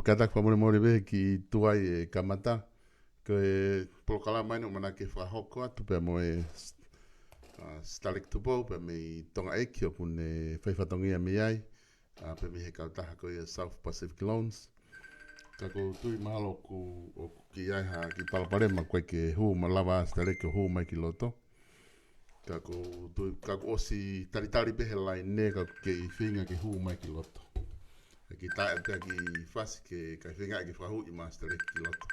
Katak pa mori be ki tuai e kamata ko e polokala mai no mana ke whahoko atu pe mo e stalik tupo pe me tonga eki o pune whaifatongia me ai pe me he kautaha ko e South Pacific Loans ka ko tui mahalo o ki ai ha ki palapare ma koe ke hu ma lava stalik hu mai ki loto ka ko osi taritari pehe lai ne ka ke i whinga ke hu mai ki loto ki tae pia ki whasi ke kai whinga ki whahu i master ki loto.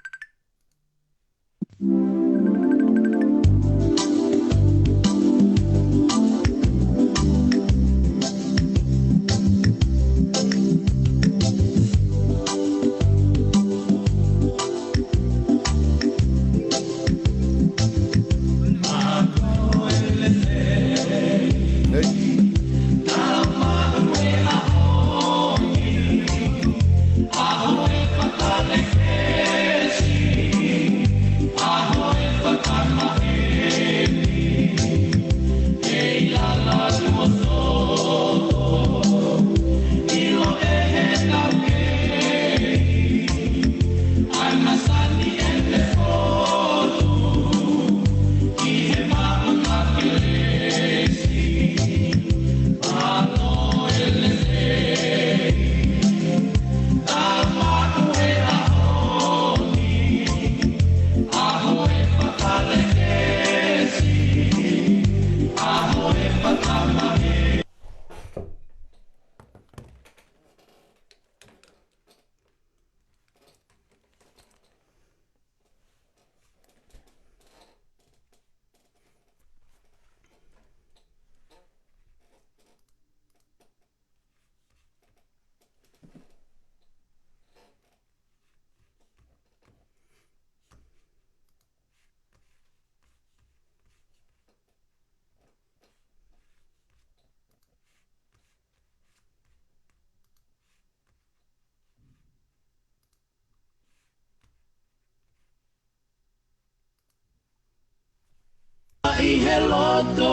I he loto,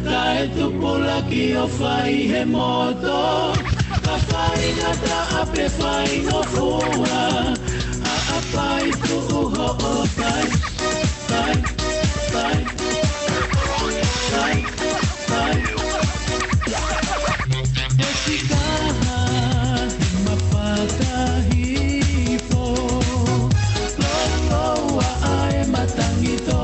ka e tupula ki o whai he moto, ka whai ngata ape whai no fua, a apai tu uho o tai, tai, tai, tai, tai. E si kaha he mapakahifo, loloa ae matangito,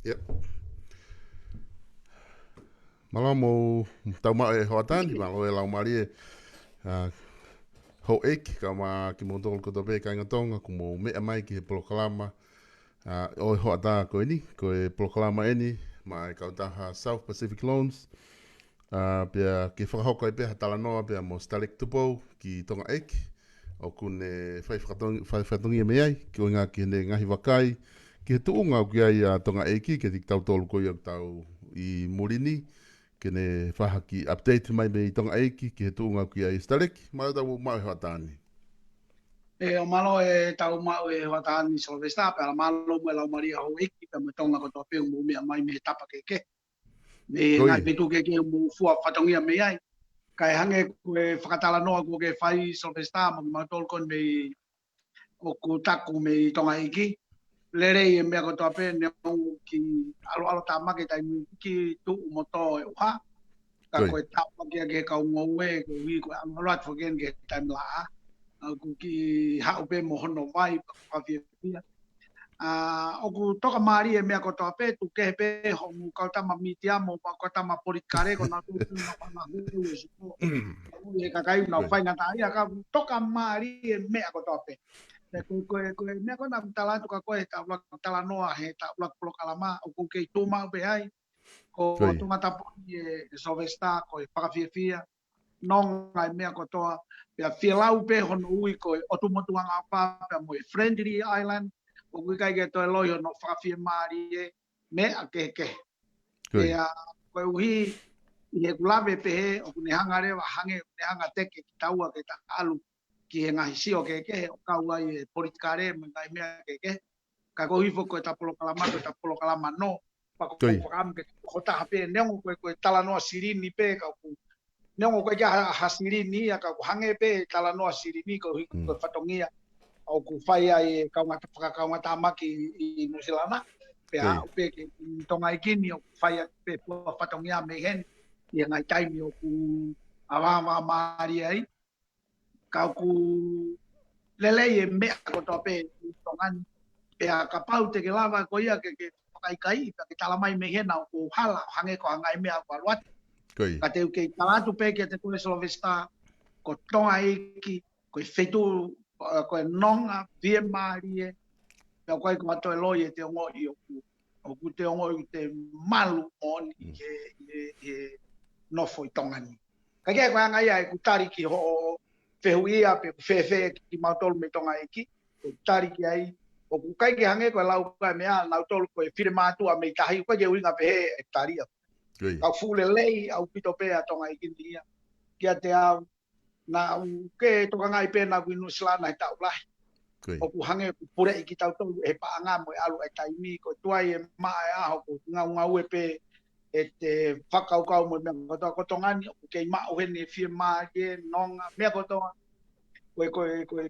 Yep. Malo mo tau ma e hoatani, malo e lau mari e ho eki ka ma ki mo tolu koto pe ka ingatonga ku mo mea mai ki he polokalama O hoa tā koe ni, koe Polokalama eni, mai kautaha South Pacific Loans. Pia ke whakahoka e peha tala noa pia mo Stalek Tupou ki Tonga Eke. O kune whaiwhatongi e me ai, ki o ngā ki hene ngahi wakai. Ki he tuunga o ki ai a Tonga Eke, ke tik tau tolu koi au tau i Morini. Kene whaha ki update mai me i Tonga Eke, ki he tuunga o ki ai Stalek. Mai o tau mai hoa tāni. O malo e tau mau e watani Silvesta, pe ala malo mo lau maria ho iki, pe mo tonga ko tope mo mea mai me tapa keke. Me ngai petu keke mo fua whatongia me ai. Kai hange koe whakatala noa ko ke whai Silvesta, mo ki mautol kon me o ku taku me tonga iki. Lerei e mea ko tope ne ki alo tamake tai ki tu moto e uha. Ka koe tapa ke kau ngoue, ko hui koe amalat fogen ke time laa. Aku ki haupe mo hono vai pa via oku toka mari e mea ko tope tu ke pe ho mu ka ta mamitia mo pa ko ta ma polikare ko na tu na hu e ka kai na fai na ta ia ka toka mari e mea ko tope ko mea ko na tala tu ka ko ta la tala noa he ta la Polokalama oku ke tu ma pe ai ko tu mata po e Silvesta ko pa via non ai mea ko toa pia whilau pe hono ui ko o tu motuanga pa pe mo Friendly Island o kui kai ke to loi no whakawhia maari e me a ke pia ko uhi i he kulawe pe he o kune hanga rewa hange ne hanga teke ki taua ke ta alu ki he ngahi sio ke o kaua i politikare me ngai mea ke ka ko hifo ko ta Polokalama no pa ko pakam ke hota hape neongo ko tala no sirini pe ka ku neongo ko ja hasirini ka ku hange pe tala no sirini ko whatongia o ku whai ai kaungata maki i Nusilana pe a pe ke tonga ikini o whai pe pua whatongia me hen i ngai taimi o ku awawa maari ai ka ku lele e mea ko tope tongani pe a kapau te ke lava ko ia ke whakaikai pe ke tala mai me hen o ku hala hange ko hangai mea ko aluat ka te uke talatu pe ke te kule Silvesta ko tonga iki ko fetu ko nonga vie marie pe ko ko to loi te ngo i o ku te ngo i te malu on e no foi tonga ni ka ke ko ngai ai ku tari ki ho fehuia pe fefe ki mautol me tonga iki ko tari ki ai o ku kai ke hange ko lau ka mea lau tol ko firma tu a me tahi ko je winga pe e taria ka fule lei au pito pe a tonga iki dia kia te au na ke toka ngai pe na ku Nusilana i tau lai o ku hange ku pure iki tau tau e pa anga mo alu e taimi ko tuai e mai a ho ku ngau e pe e te whakaukau mo me ko tongani o ke ma o hene firma ke nonga me ko tonga ko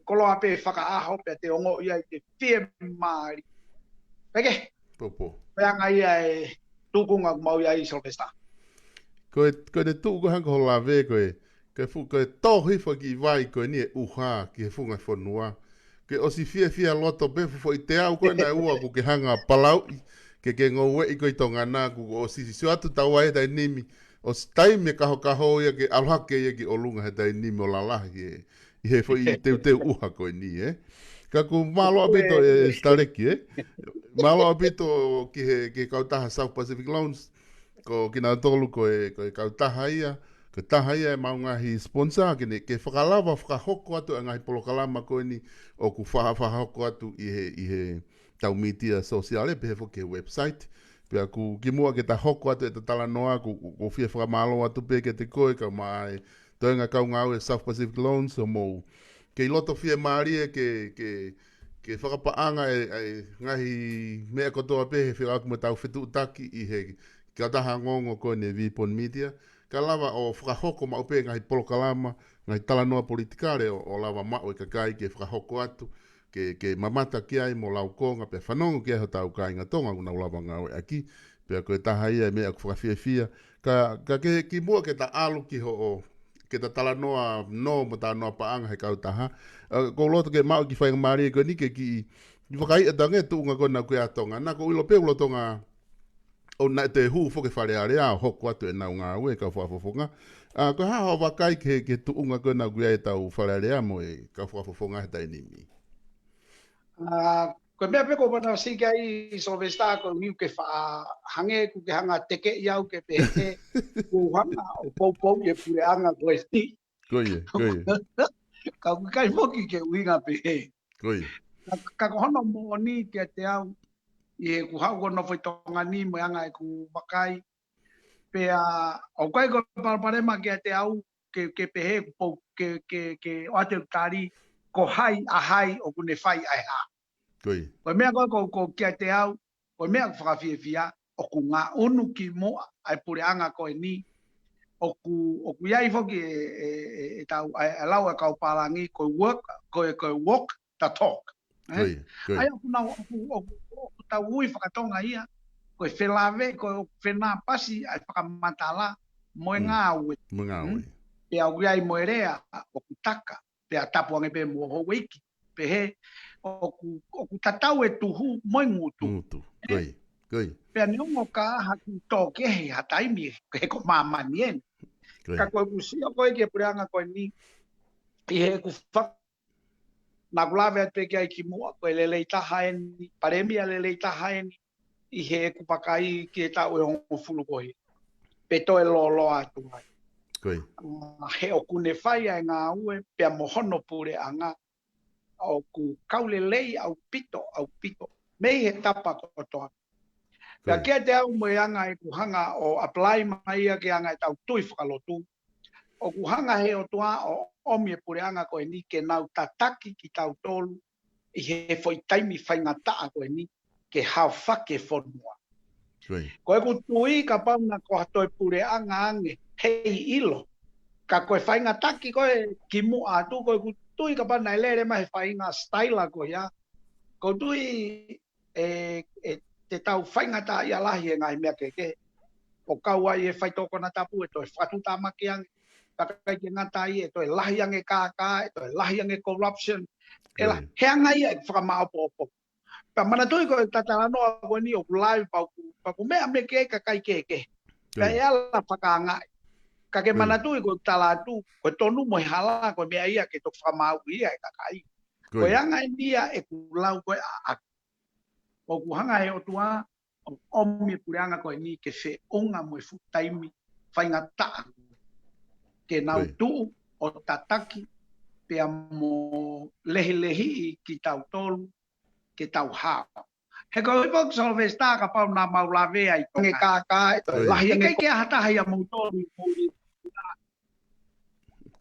kolo ape whakaaho pe te ongo ia i te firma peke Popo pe anga ia e tukunga mau ia i Silvesta ko te tuku hanga ho la ve ko tohi fo ki vai ko ni uha ki funga fonua ke o si fia loto be fo i te au ko na ua ko ke hanga palau ke ngowe i ko i tonga na ku o si atu tawai dai nimi o stai me ka ho ia ke alha ke ia ki olunga he dai nimi o la la i he fo i te uha ko ni ka ku malo abito e Staleki malo abito ki kautaha South Pacific Loans ko kina tolu ko kautaha ia ko taha ia e maungahi sponsor ke whakalawa whakahoko atu a ngahi Polokalama ko ni o ku whahoko atu i he tau media sosiale pe hefo ke website pe aku ki mua ke ta hoko atu e ta tala noa ku fia whakamalo atu pe ke te koe ka mai toenga kau ngau e South Pacific Loans o mo ke loto fia maari ke whakapaanga e ngahi mea kotoa pe he whiraku me tau whetu utaki i he ka taha ngongo ko ne Vipon Media ka lava o whakahoko ma upe ngahi Polokalama, ngahi talanoa politikare o lava mao i kakai ke whakahoko atu, ke mamata ki ai mo lau konga, pe whanongo ki ai ho tau ka inga tonga una ulava ngau e aki, pe koe taha ia e mea ku whakawhiawhia, ka ki mua ke ta alu ki ho o, ke ta talanoa no mo ta noa paanga he kau taha, ko loto ke mao ki whainga maari e koe ni ke ki whakai e tange tu unga kona koe atonga, na ko ulo pe ulo tonga o na te hu fo ke fare are a hoko atu e nau ngā ue ka whafofonga. Ko haha o wakai ke tu unga kona koe e tau fare are a mo e ka whafofonga he tainimi. Ko mea pe ko pana si ke ai so vesta ko ni ke fa hange ku ke hanga teke iau ke pe ku hanga o pou ye pure anga ko esti. Koie, koie, Ka ku kai foki ke winga pe. koie. Ka ko hono mo ni ke te au ye ku hau ko no foi tonga ni mo anga e ku makai pe a o kai ko pare ma ke te au ke pe he po ke o te tari ko hai a hai o ku ne fai ai ha. Koie, Ko mea ko kia te au, ko mea ko whakawhiawhia, o ku ngā unu ki moa ai pure anga ko e ni, o ku iai whoki e tau, e lau e kau parangi, ko walk the talk. koie, koie. Ai o ku tau ui whakatonga ia, ko e whelawe, ko e whenā pasi ai whakamatala, mo e ngā ue. Mga oi. Pe au iai mo e rea, o ku taka, pe a tapu ange pe mo ho weiki, pe he, o ku tatau e tuhu moi ngutu. Ngutu, koie, koie, Pea ni ongo ka aha ki tō ke he hataimi he ko mamani en. koie. Ka koe kusia koe ke pureanga koe ni i he ku whak. Nā kulawe atu ke ai ki mua koe lelei taha eni, paremia lelei taha eni, i he ku pakai ki e tau e hongo fulu koe. Pe to e lolo atu ai. Koie, He o kune whai ai ngā ue, pea mohono pureanga, au ku kaulelei au pito. Mei he tapa kotoa. Pea koie. kia te au mo anga e ku hanga o apply mai ia ke anga e tau tui whakalotu. O ku hanga he o tua o omi e pure anga koe ni ke nau tataki ki tau tolu i he foi taimi whaingataa koe ni ke hau whake whonua. Koie, Koe ku tui ka pauna ko hatoi pure anga ange hei ilo. Ka koe whaingataki koe ki mua atu koe ku tui ka pauna e lere mai whainga staila koe ya. Ko tui te tau whaingata i alahi e ngai mea keke. O kaua i e whaitoko na tapu e toi whatuta maki ange. Pakai ke ngata i e toi lahi ange kākā, e toi lahi ange corruption. E la heanga ia e whakamao pōpō. Pa mana tui ko tataranoa koe ni o kulai pauku mea me ke kai keke. Pa e ala whakaangai. Ka ke mana tui ko talatu, ko tonu mo hala ko mea ia ke to whakamao ia e kakai. Ko anga ia e kulau koe a o ku hanga he o tua o omi pureanga koe ni ke whe onga mo e futaimi whainga taa ke nau tuu o tataki pea mo lehi ki tau tolu ke tau hao. He koe ipok solve sta ka pau nā maulawe ai tonge kākā e toi lahi e kai hata hai a mautolu i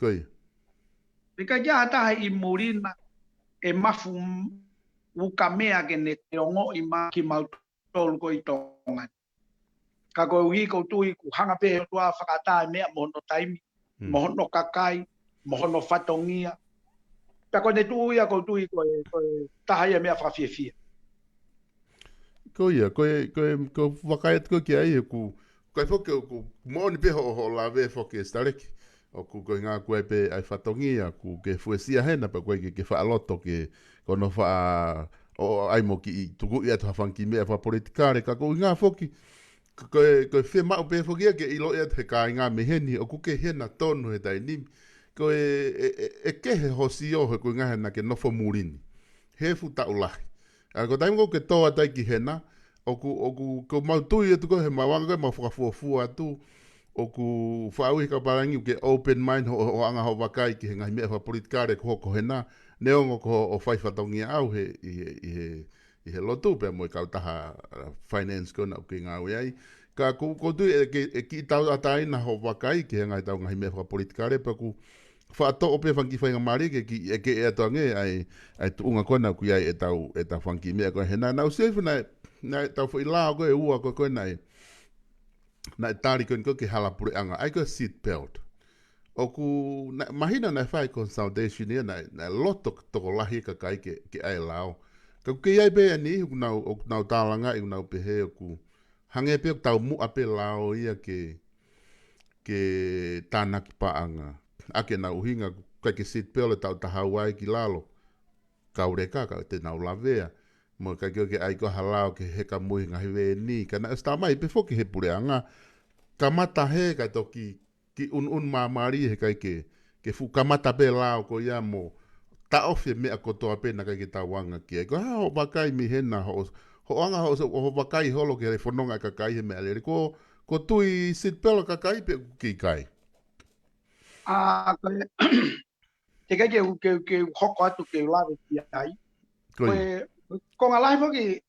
koie. e kai hata hai i murina e mafu uka mea ke ne te ongo i ma ki mautolu ko i tonga. Ka koe ui ko tui ku hanga pe tua whakata e mea mohono taimi, mohono kakai, mohono whatongia. Ka koe ne tui a ko tui koe tahai e mea whawhiawhia. Koia, koe wakaiat koe ki ai ku whoke ku mooni pe ho lawe whoke stareki. O ku koe ngā koe pe ai whatongia ku ke fuesia hena pa koe ke whaaloto ke kono wha o ai mo ki tuku i atu hawhanki mea wha politikare ka koe ngā whoki koe whi mau pe whokia ke ilo i atu he kā ngā meheni o ku ke hena tonu he tai nimi koe e kehe hosi o he koe ngā hena ke nofo murini he futa ulahi a ko taimo ke toa tai ki hena o ku mau tui atu koe he mawanga koe mau whakafuafua atu o ku whaaui ka parangi ke open mind ho anga ho wakai ki he ngahi mea wha politikare ko hoko hena neongo ko o whai whatongia au i he lotu pe mo i kautaha finance ko na ki ngā ui ai ka ko tui e ki tau ataina ho wakai ki he ngai tau ngahi mea wha politikare pe ku whaato o pe whanki whainga mari ke e atoange ai tuunga kona kui ai e tau whanki mea ko hena na usefu na tau wha i lao ko e ua ko koe na e tāri koe ke hala pure anga, ai koe seat belt. O ku, mahina na whai consultation ia, na loto toko lahi ka kai ke ai lao. Ka ku ke iai pe ani, o nau tālanga, o nau pehe, o ku hange pe o tau mua pe lao ia ke tānaki paanga. Ake nau hinga, kai ke seat belt e tau tahawai ki lalo. Kaureka, ka te nau lavea. Mo ka ke ai ko halao ke heka mui ngahi we ni kana sta mai pe foki he pure anga kamata he ka toki ki un mamari he kai ke fu kamata pe lao ko ia mo ta ofi me a kotoa pena kai ki ta wanga ki. Ko ha o bakai mi hena ho anga ho bakai holo ke le fononga ka kai he me ale ko tui sit pelo ka kai pe ki kai. Te kai ke hoko atu ke lawe ki ai. Koi. Ko ngā lai whaki,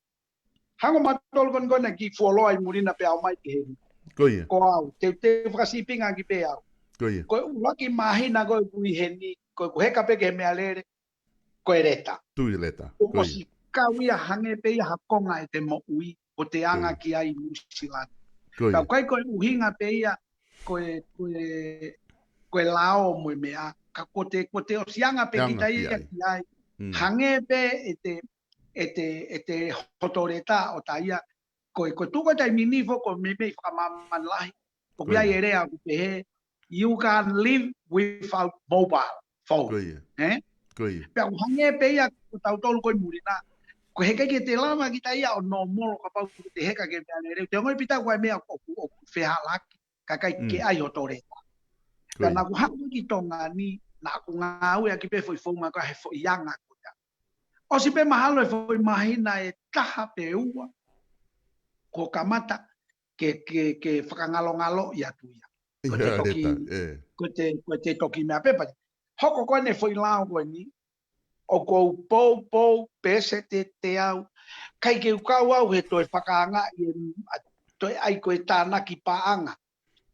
hango matol kon na ki fuolo ai murina pe au mai ki he. Koi. Ko au, te whakasipinga ki pe au. Koi. Ko ulaki mahina ko kui he ni, ko heka pe ke me alere, ko e reta. Tui leta. Ko si kawia hange pe ia hakonga e te mo ui, o te anga ki ai musilani. Kau kai ko uhinga pe ia, ko e lao mo mea, ka ko te o sianga pe ki tai ki ai. Hange pe e te hotoreta o taia, ko tuko tai minifo ko me whakamaman lahi. Ko pia i rea ku pe he, you can live without mobile phone. Pea hange pe ia ko tau tolu koi murina. Ko heka ke te lama ki taia o no molo ka pau te heka ke te ane reu. Te ngoi pita koe mea o whea laki, ka kai ke ai hotoreta. Pea na ku haku ki tonga ni, na ku ngā ue a ki pe foi fonga ka he foi yanga. O si pe mahalo e foi mahina e taha pe ua ko kamata ke whakangalo-ngalo i atuia. Ko te toki mea pepa. Hoko koe ne foi lao koe ni, o kou pou pese te au, kai ke ukau au he toi whakaanga i toi ai koe tānaki paanga.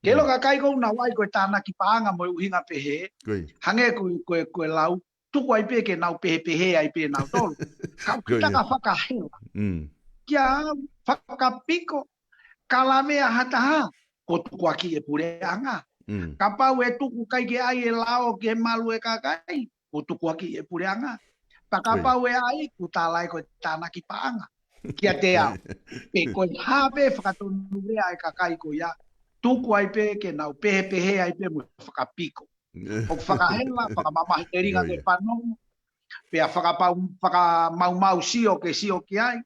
Ke loka kai kou na wai koe tānaki paanga mo uhinga pehe, hange koe lau, tuku ai pe ke nau pehe ai pe nau tolu. Kau kitaka whakahela. Kia whakapiko, kalamea hataha, ko tuku aki e pure anga. Ka pau e tuku kai ke ai e lao ke malu e kakai, ko tuku aki e pure anga. Pa ka pau e ai, ku tālai koe tānaki paanga. Kia te au. Pe koe hape whakatonu rea e kakai ko ia, tuku ai pe ke nau pehe ai pe mo whakapiko. O whakahela, whakamamahi te ringa ke whanongo, pea whakamau sio ki ai.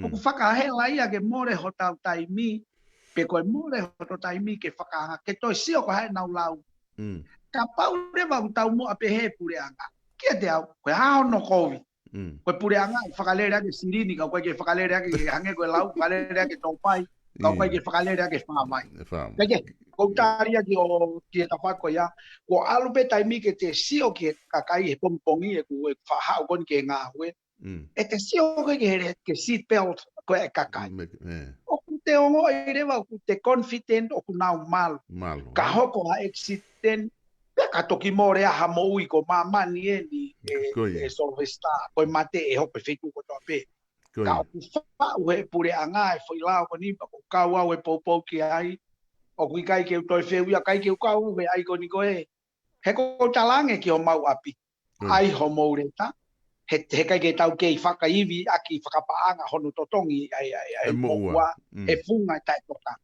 O whakahela ia ke more hotau taimi, pe koe more hotau taimi ke whakahanga, ke toi sio ko hae nau lau. Ka pau rewa utau mua pehe pure anga. Kia te au, koe hao no kovi. Koe pure anga, whakalere ake sirini, kau koe ke whakalere ake hange koe lau, whakalere ake taupai, kau koe ke whakalere ake whamai. Kake, kou tāria ki o ki e tawhako ia, ko alupe taimi ke te sio ki e kakai e pongpongi e ku e whahau koni ke ngā hue. E te sio koe ke seat belt koe e kakai. O ku te ongo e rewa, ku te confident o ku nau malu. Ka hoko ha accident, ka toki more a hamo ui ko mamani e ni e solvesta, koe mate e hope whitu ko toa pe. Ka oku whau he pure anga e whai lao koni, ko kau au e poupou ki ai, o kui kai ke utoi whewia, kai ke ukau he ai koni koe. He ko talange ki o mau api, ai ho moureta, he kai ke tau kei whakaiwi aki whakapaanga honu totongi ai moua, he funga i tai toka.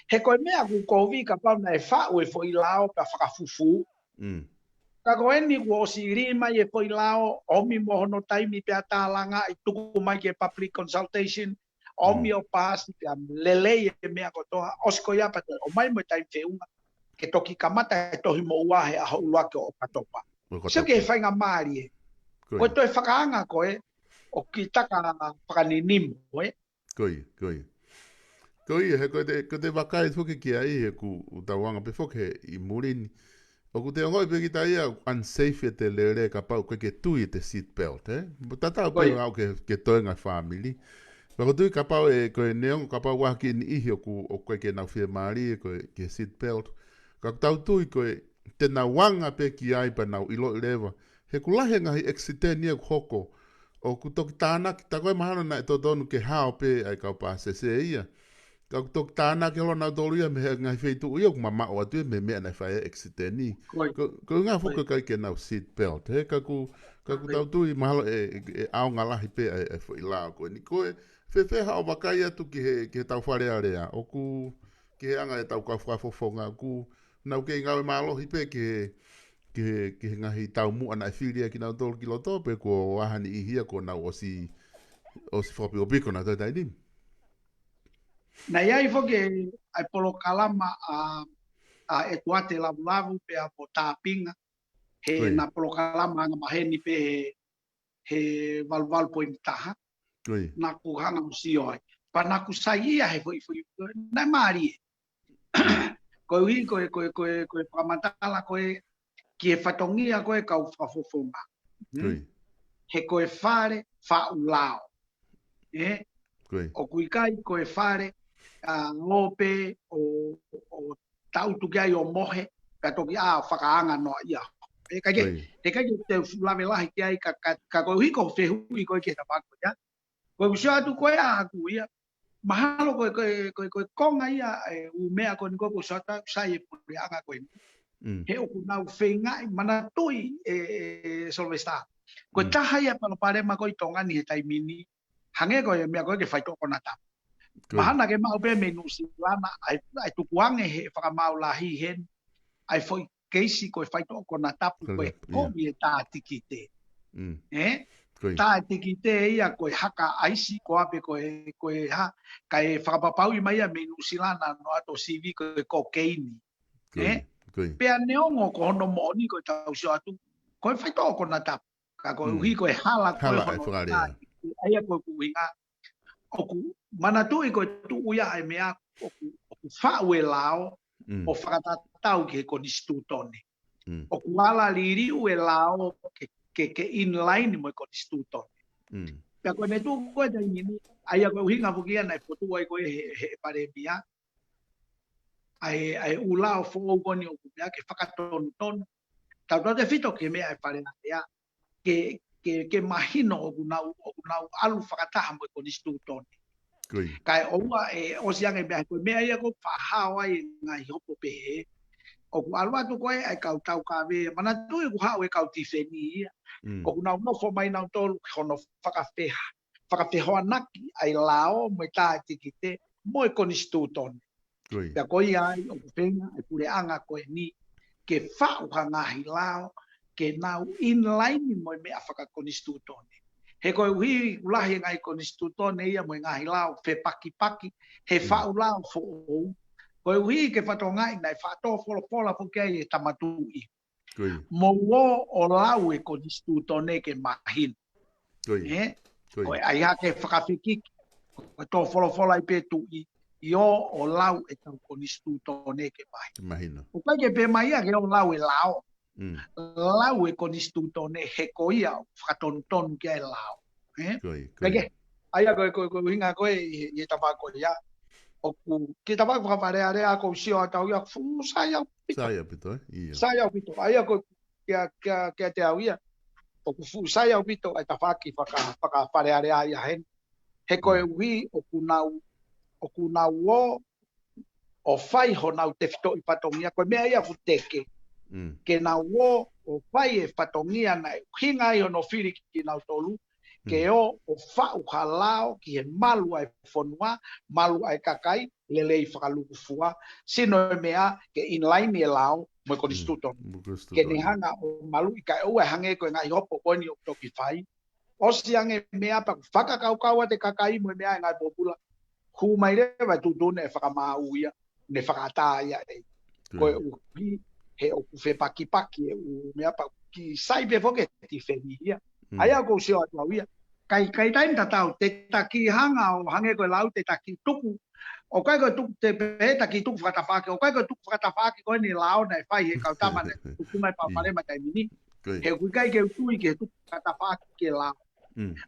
He koe mea ku kovi ka pauna e whau e whai lao pa whakafufu. Ka koe ni ku o si rima e whai lao, omi mo hono taimi pe atalanga i tuku mai ke public consultation, omi o pasi pe lelei e mea kotoa, osko ia pate o mai mo taimi whiunga, ke toki kamata e tohi mo uahe a haulua ke o katopa. Sio ke e whainga maari e. Koe toi whakaanga koe, o ki taka whakaninimu koe. Koe, he koe te wakai thuki ki ai he ku utawanga pe whoke i murini. O ku te ngoi pe ki tai a unsafe e te lere ka pau koe ke tui te seat belt, Tatau pe ngau ke toenga family. Wako tui ka pau e koe neongo ka pau waki ni ihi o koe ke nau whia maari e koe ke seat belt. Ka tau tui koe te na wanga pe ki ai pa nau ilo i lewa. He ku lahe ngahi accident nia ku hoko. O ku toki tānaki, ta koe mahana na e totonu ke hao pe ai kau pa sese ia. Ka ku toki tānaki holo nau tolu ia me ngahi wheitu ia ku mamao atu me mea na whae accident ni. Ko ngā whuka kai ke nau seat belt. He ka ku tau tui mahalo e ao ngalahi pe e whai lao koe. Ni koe whewhe hao wakai atu ki he tau wharea rea. O ku ki he anga e tau kau whafofonga ku nau ke ngau e mahalohi pe ki ngahi tau mua na whiria ki nau tolu ki loto pe ko wahani i hia ko nau o si whapi o piko na tautai ni. Na iai whoke ai polo kalama a e tuate lavu pe a po tāpinga. he na polokalama nga maheni pe he valval point taha na ku hanga musio ai pa na ku saia he foi na mari ko wi ko pamatala ko ki e fatongia ko e ka ufafofonga he ko e fare fa ulao o kuikai ko e fare a ngope o tautu kia i o mohe ka toki a whakaanga no ia e kai te lawe lahi kia i ka koe hui ko whehui koe ki he tapako ia koe usio atu koe a aku ia mahalo koe konga ia u mea koe niko ko sata sai e puri anga koe he oku nau whengai mana tui solvesta koe taha ia palopare ma koe tongani he taimini hange koe mea koe ke whaitoko na tapu mahana ke mau pe menu silana ai tukuange he whakamau lahi hen ai foi keisi koe whaitoko na tapu koe komi e tā tikite tā tikite ia koe haka aisi ko ape koe ha kai whakapapau i mai a menu silana no ato CV koe kokeini pea neongo ko hono moni koe tau sio atu koe whaitoko na tapu ka koe uhi koe hala koe hono aia koe kuinga oku mana tui ko tu uia e mea oku whaue lao o whakatatau ke konistutone. Oku ala liri ue lao ke inline mo konistutone. Pea koe ne tu koe te ingini, aia koe uhinga fukia na e potu ai koe he pare mea. Ai ulao fo koni oku mea ke whakatonu tonu. Tau te fito ke mea e pare na mea ke mahino oku nau alu whakataha mo konistutone. Kai oua o siange mea koe mea ia ko whahao ai ngai hopo pehe. O ku alua tu koe ai kau tau kawe. Mana tu e ku hao e kau tifeni ia. O ku nau nofo mai nau tolu hono whakawheha. Whakawhehoa naki ai lao mo e tā tikite mo e konistutone. Pea koe ai o ku whenga ai pure anga koe ni ke whauha ngahi lao ke nau inline mo e mea whakakonistutone. He koe uhi ulahi ngai konistutone ia mo ngahi lao fe paki he whau lao fo ou. Koe uhi ke whatongai nai whato fola po kei e tamatui. Mo o lau e konistutone ke mahin. Koe ai hake whakawhikiki. Koe tō fola i pe tui. Io o lau e tau konistutone ke mahin. O kai ke pe mai ke o lau e lao. Lau e konistutone he koia whakatonu kia e lao. Kage, aia koe hinga koe i tapako ia. Oku, ki tapako whakaparearea ko sio atau ia fu sai au pito. Sai au pito. Aia koe kia te au ia. Oku fu sai au pito ai tawhaki whakaparearea ia hen. He koe ui oku nau o whai ho nau te fito i patongia. Koe mea ia fu teke. Ke nau o whai e patongia nai hinga i ono whiri ki nau tolu. Ke o whau halao ki he malu ai whonua, malu ai kakai, lelei whakaluku fua. Sino e mea ke inline e lao mo e konistutone. Ke ne hanga o malu i kai ua hange koe ngai hopo koni o toki whai. O siange mea pa whakakaukau te kakai mo e mea e ngai popula. Hu mai rewa tutune e whakamau ia, ne whakata ia e. Koe uki he o kuwhe paki e u mea pa ki saipe foke ti wheni ia. Aia ko sio atu au ia. Kai taim tatau, te taki hanga o hange koe lau te taki tuku. O kai koe tuku te pehe taki tuku whakatawhake. O kai koe tuku whakatawhake koe ni lao nei whai he kautama ne tuku mai pawharema taimini. He kui kai ke utui ke tuku whakatawhake ke lao.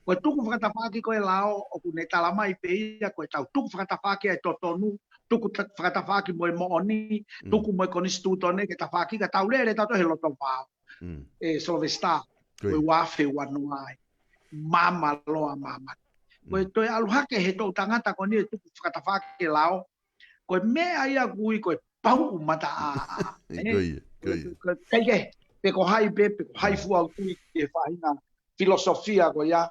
Koe tuku whakatawhake koe lao o ku ne talamai peia koe tau tuku whakatawhake ai totonu. Tuku whakatawhake moe mooni. Tuku moe konistutone ke tawhake ka tau lere tato he loto whao. Solvesta. Koe wafe wanuai. Mama loa mama. Koe toi aluhake he tau tangata ko ni tuku whakatawhake lao. Koe mea ia kui koe pau mata a. Keike, peko hai peko hai fuau tui ke whahina filosofia ko ia.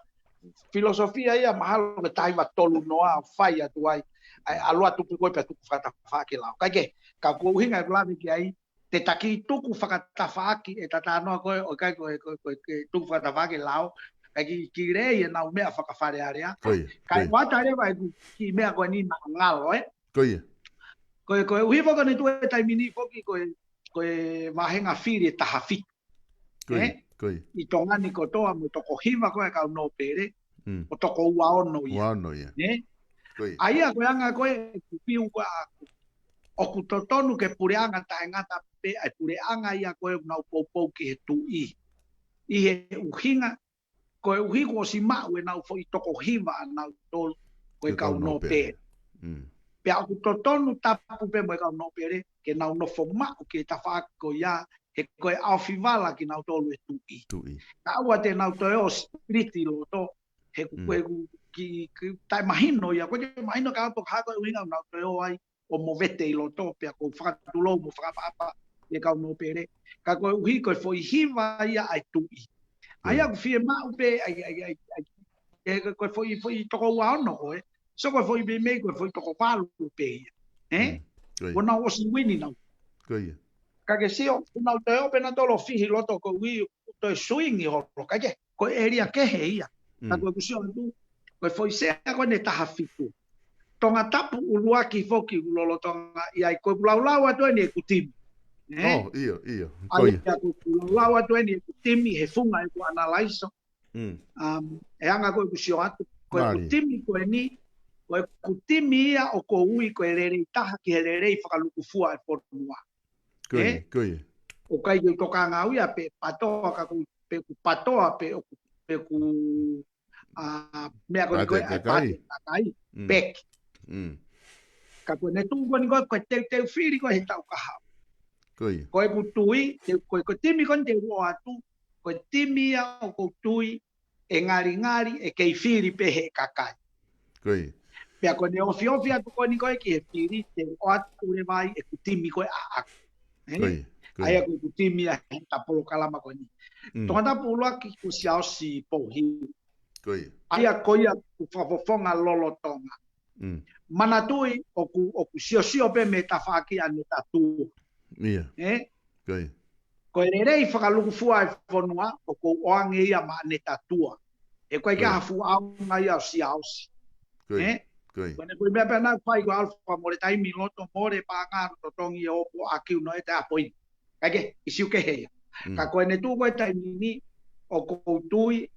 Filosofia ia mahalo ke tahiwa tolu noa whai atu ai. Alua tuku koe pe tuku whakatawhake lao. Keike, ka kuhinga e kulawe ki ai. Te taki tuku whakatawhake e tatanoa koe o kai koe tuku whakatawhake lao. Kai ki rei e nau mea whakawharearea. Kai wata rewa e ki mea koe ni ngalo, Koe uhi waka ni tue taimini foki koe wahenga whiri e taha whitu. Koi. I tongani kotoa mo toko hiva koe ka no pere. O toko ua ono ia. Ua ono ia. Koi. Aia koe anga koe kupiu koe aku. O ku totonu ke pureanga tae ngata pe ai pureanga ia koe unau poupou ki he tui. I he uhinga, koe uhiku o si mau e nau fo i toko hiva nau tolu koe kau no pe. Pe aku totonu tapu pe mo e kau no pere, ke nau no fo mau ke ta whaako ia, he koe awhiwala ki nau tolu e tui. Ka aua te nau toe o spiriti lo to, he koe ki tai mahino ia, koe ke mahino ka apo kako e uhinga nau toe o ai, o mo vete i lo to, pe ako whakatulo mo whakapapa, e kau no pere. Ka koe uhi koe fo i hiva ia ai tui. Ai aku fie mau pe, koe fo i toko ua ono koe, so koe fo i be mei koe fo i toko palu pe ia. Wana o si wini nau. Ka ke sio, unau te ope na tolo fihi loto ko ui, toi swing i holo, ka ke, koe eria kehe ia. Ka koe kusio tu, koe fo i sea koe ne taha fitu. Tonga tapu uluaki foki ulolo tonga, iai koe kulaulau atu ni e kutimi. Oh, iyo. Ai aku kulaulau atu ni e kutimi, he funga e ku analaiso. E anga koe kusio atu, koe kutimi koe ni, koe kutimi ia o ko ui koe rerei taha ki he rerei whakalukufua e porunua. Koe. O kai ke toka ngā uia pe patoa ka pe ku patoa pe ku mea koe koe ai pek. Ka koe ne tū koe ni koe teu whiri koe he tau kaha. Koe ku tui, koe timi koe te ua atu, koe timi ia o ko tui e ngari e kei whiri pe he kakai. Pea koe ne ofi atu koe ni koe ki he whiri te ua atu re vai e ku timi koe a aku. Aia koe ku timi a he tapolo kalama koe ni. Tonga tapu ulua ki ku siao si pouhi. Aia koe ia ku whafofonga lolo tonga. Mana tui o ku sio pe me ta whaki ane ta tua. Koe rerei whakalukufua e whanua o ko oange ia ma ane ta tua. E koe kia hafu au ngai au si au si. Koe ne koe mea pēnā whai ko alfa more taimi loto more pa ngāro to tongi e opo a kiu no e te apoini. Kake, isiu ke heia. Ka koe ne tū koe taimi ni o koutui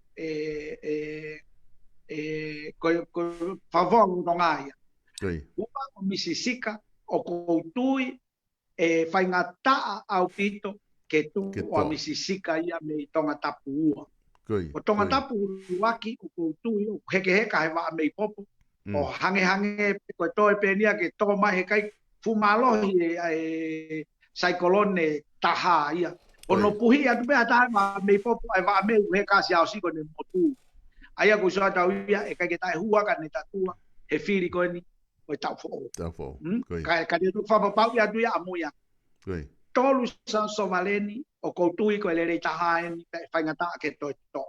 koe whawongu no ngāia. Upa o misisika o koutui whai ngā taa au pito ke tū o misisika ia me tonga tapu ua. O tonga tapu uaki o koutui o heke he wa me popo. O hange koe toe pēnia ke toko mai he kai fumalohi saikolone taha ia. O no puhi atu pēha taha ma me popo ai wa me uhe kasi au siko ne motu. Aia ko soa tau ia e kai ke tae huaka ne tatua he whiri koe ni koe tau fo. Ka te tu whapapau ia tu ia amu ia. Tolu sa sovaleni o koutui koe le rei taha eni whaingata ke toi to.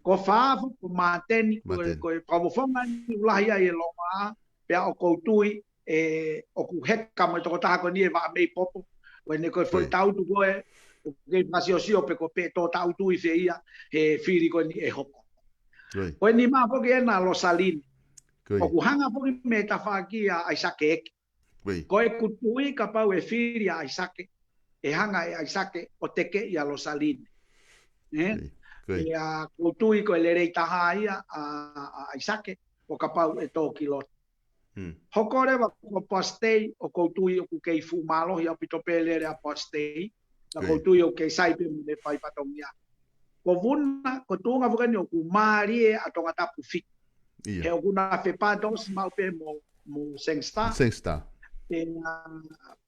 Ko whaafu, ko māteni, ko whamofonga ni ulahia e longa, pia o koutui, o ku heka mo toko taha ko ni e waa mei popo, koe ne koe whoi tautu koe, o kei masio sio pe ko pe tō tautu i whia, he whiri koe ni e hoko. Koe ni maa poki e nā lo salini, o ku hanga poki me ta whaki a aisake eke. Koe kutui ka pau e whiri a aisake, e hanga e aisake o teke i a lo salini. Ia kutui ko le rei taha ia a Isake o ka pau e tō ki loto. Hokore wa ko pastei o kutui o ku kei fumalohi a pito pēlere a pastei, na kutui o kei saipe mu ne pai patongia. Ko vuna, ko tūnga whakani o ku maarie a tonga tapu fik. He o kuna whepatos mau pe mo Sengstar.